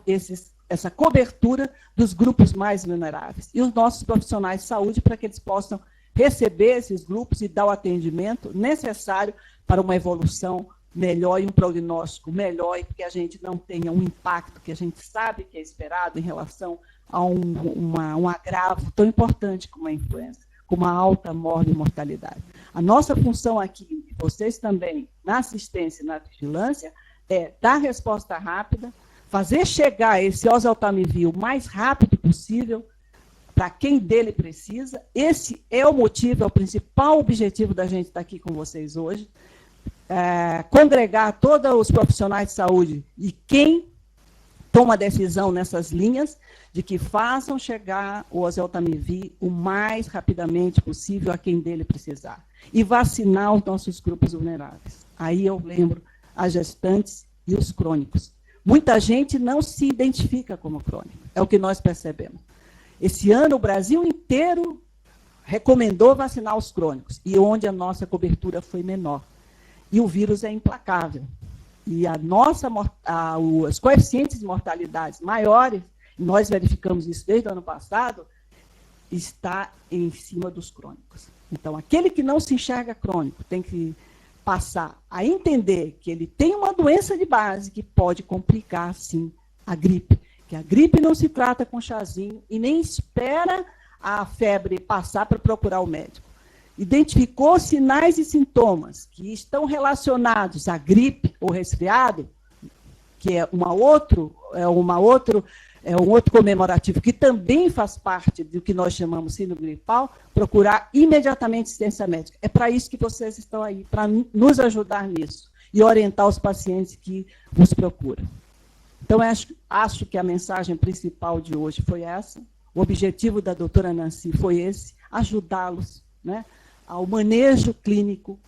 Speaker 3: essa cobertura dos grupos mais vulneráveis. E os nossos profissionais de saúde para que eles possam receber esses grupos e dar o atendimento necessário para uma evolução melhor e um prognóstico melhor, e que a gente não tenha um impacto que a gente sabe que é esperado em relação a um agravo tão importante como a influenza, com uma alta mortalidade. A nossa função aqui, vocês também, na assistência e na vigilância, é dar resposta rápida, fazer chegar esse oseltamivir o mais rápido possível para quem dele precisa. Esse é o motivo, é o principal objetivo da gente estar aqui com vocês hoje. Congregar todos os profissionais de saúde e quem toma decisão nessas linhas de que façam chegar o oseltamivir o mais rapidamente possível a quem dele precisar. E vacinar os nossos grupos vulneráveis. Aí eu lembro as gestantes e os crônicos. Muita gente não se identifica como crônico, é o que nós percebemos. Esse ano o Brasil inteiro recomendou vacinar os crônicos, e onde a nossa cobertura foi menor. E o vírus é implacável. E os coeficientes de mortalidade maiores, nós verificamos isso desde o ano passado, está em cima dos crônicos. Então, aquele que não se enxerga crônico tem que passar a entender que ele tem uma doença de base que pode complicar, sim, a gripe. Que a gripe não se trata com chazinho e nem espera a febre passar para procurar o médico. Identificou sinais e sintomas que estão relacionados à gripe ou resfriado, que é uma outra um outro comemorativo, que também faz parte do que nós chamamos síndrome gripal, procurar imediatamente assistência médica. É para isso que vocês estão aí, para nos ajudar nisso e orientar os pacientes que vos procuram. Então, acho que a mensagem principal de hoje foi essa. O objetivo da doutora Nancy foi esse, ajudá-los, né, ao manejo clínico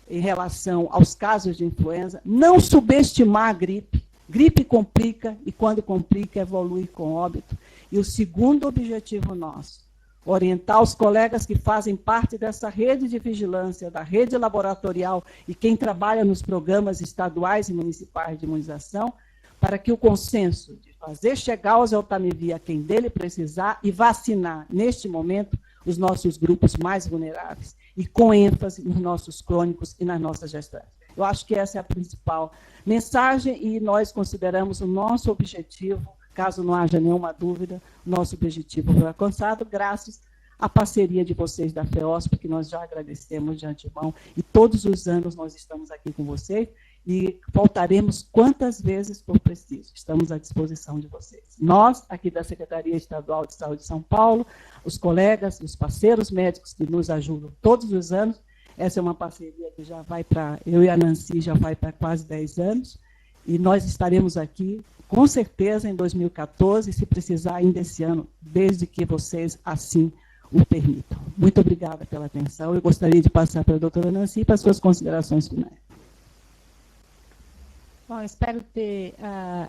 Speaker 3: em relação aos casos de influenza, não subestimar a gripe. Gripe complica e, quando complica, evolui com óbito. E o segundo objetivo nosso, orientar os colegas que fazem parte dessa rede de vigilância, da rede laboratorial e quem trabalha nos programas estaduais e municipais de imunização, para que o consenso de fazer chegar ao Zeltamivir a quem dele precisar e vacinar, neste momento, os nossos grupos mais vulneráveis, e com ênfase nos nossos crônicos e nas nossas gestantes. Eu acho que essa é a principal mensagem e nós consideramos o nosso objetivo, caso não haja nenhuma dúvida, nosso objetivo foi alcançado graças à parceria de vocês da FEOSP, que nós já agradecemos de antemão, e todos os anos nós estamos aqui com vocês e voltaremos quantas vezes for preciso. Estamos à disposição de vocês. Nós, aqui da Secretaria Estadual de Saúde de São Paulo, os colegas, os parceiros médicos que nos ajudam todos os anos, essa é uma parceria que já vai para, eu e a Nancy, já vai para quase 10 anos, e nós estaremos aqui, com certeza, em 2014, se precisar ainda esse ano, desde que vocês assim o permitam. Muito obrigada pela atenção. Eu gostaria de passar para a doutora Nancy para as suas considerações finais.
Speaker 2: Bom, espero ter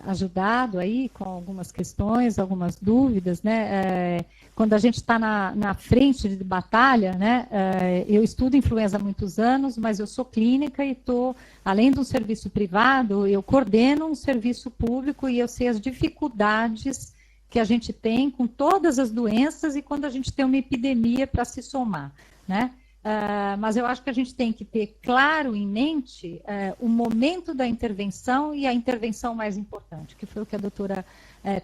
Speaker 2: ajudado aí com algumas questões, algumas dúvidas, né? Quando a gente está na frente de batalha, né? Eu estudo influenza há muitos anos, mas eu sou clínica e estou, além do serviço privado, eu coordeno um serviço público e eu sei as dificuldades que a gente tem com todas as doenças e quando a gente tem uma epidemia para se somar, né? Mas eu acho que a gente tem que ter claro em mente o momento da intervenção e a intervenção mais importante, que foi o que a doutora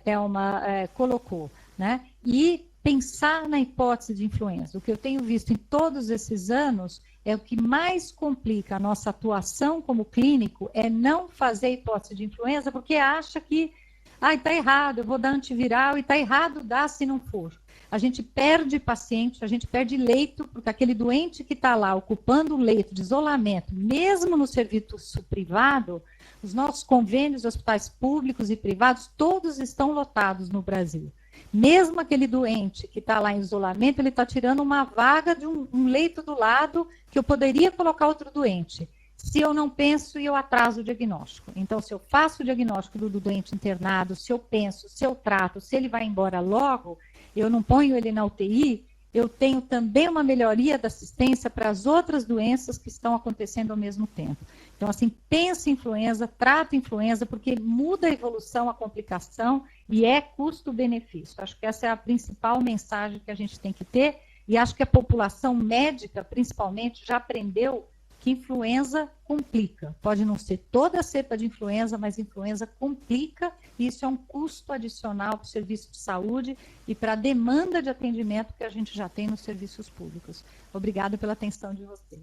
Speaker 2: Thelma colocou, né? E pensar na hipótese de influenza. O que eu tenho visto em todos esses anos é o que mais complica a nossa atuação como clínico é não fazer hipótese de influenza, porque acha que está errado, eu vou dar antiviral e está errado, dá se não for. A gente perde paciente, a gente perde leito, porque aquele doente que está lá ocupando o leito de isolamento, mesmo no serviço privado, os nossos convênios, hospitais públicos e privados, todos estão lotados no Brasil. Mesmo aquele doente que está lá em isolamento, ele está tirando uma vaga de um leito do lado que eu poderia colocar outro doente. Se eu não penso e eu atraso o diagnóstico. Então, se eu faço o diagnóstico do doente internado, se eu penso, se eu trato, se ele vai embora logo, eu não ponho ele na UTI, eu tenho também uma melhoria da assistência para as outras doenças que estão acontecendo ao mesmo tempo. Então, assim, pensa em influenza, trata influenza, porque muda a evolução, a complicação e é custo-benefício. Acho que essa é a principal mensagem que a gente tem que ter e acho que a população médica, principalmente, já aprendeu que influenza complica. Pode não ser toda a cepa de influenza, mas influenza complica e isso é um custo adicional para o serviço de saúde e para a demanda de atendimento que a gente já tem nos serviços públicos. Obrigada pela atenção de vocês.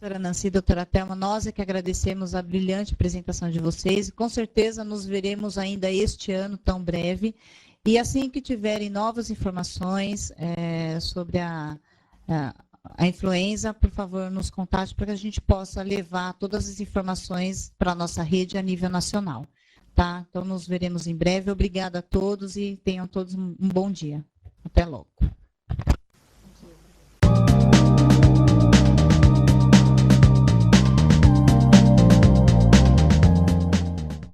Speaker 1: Doutora Nancy, doutora Thelma, nós é que agradecemos a brilhante apresentação de vocês e com certeza nos veremos ainda este ano tão breve. E assim que tiverem novas informações sobre a influenza, por favor, nos contate para que a gente possa levar todas as informações para a nossa rede a nível nacional. Tá? Então, nos veremos em breve. Obrigada a todos e tenham todos um bom dia. Até logo.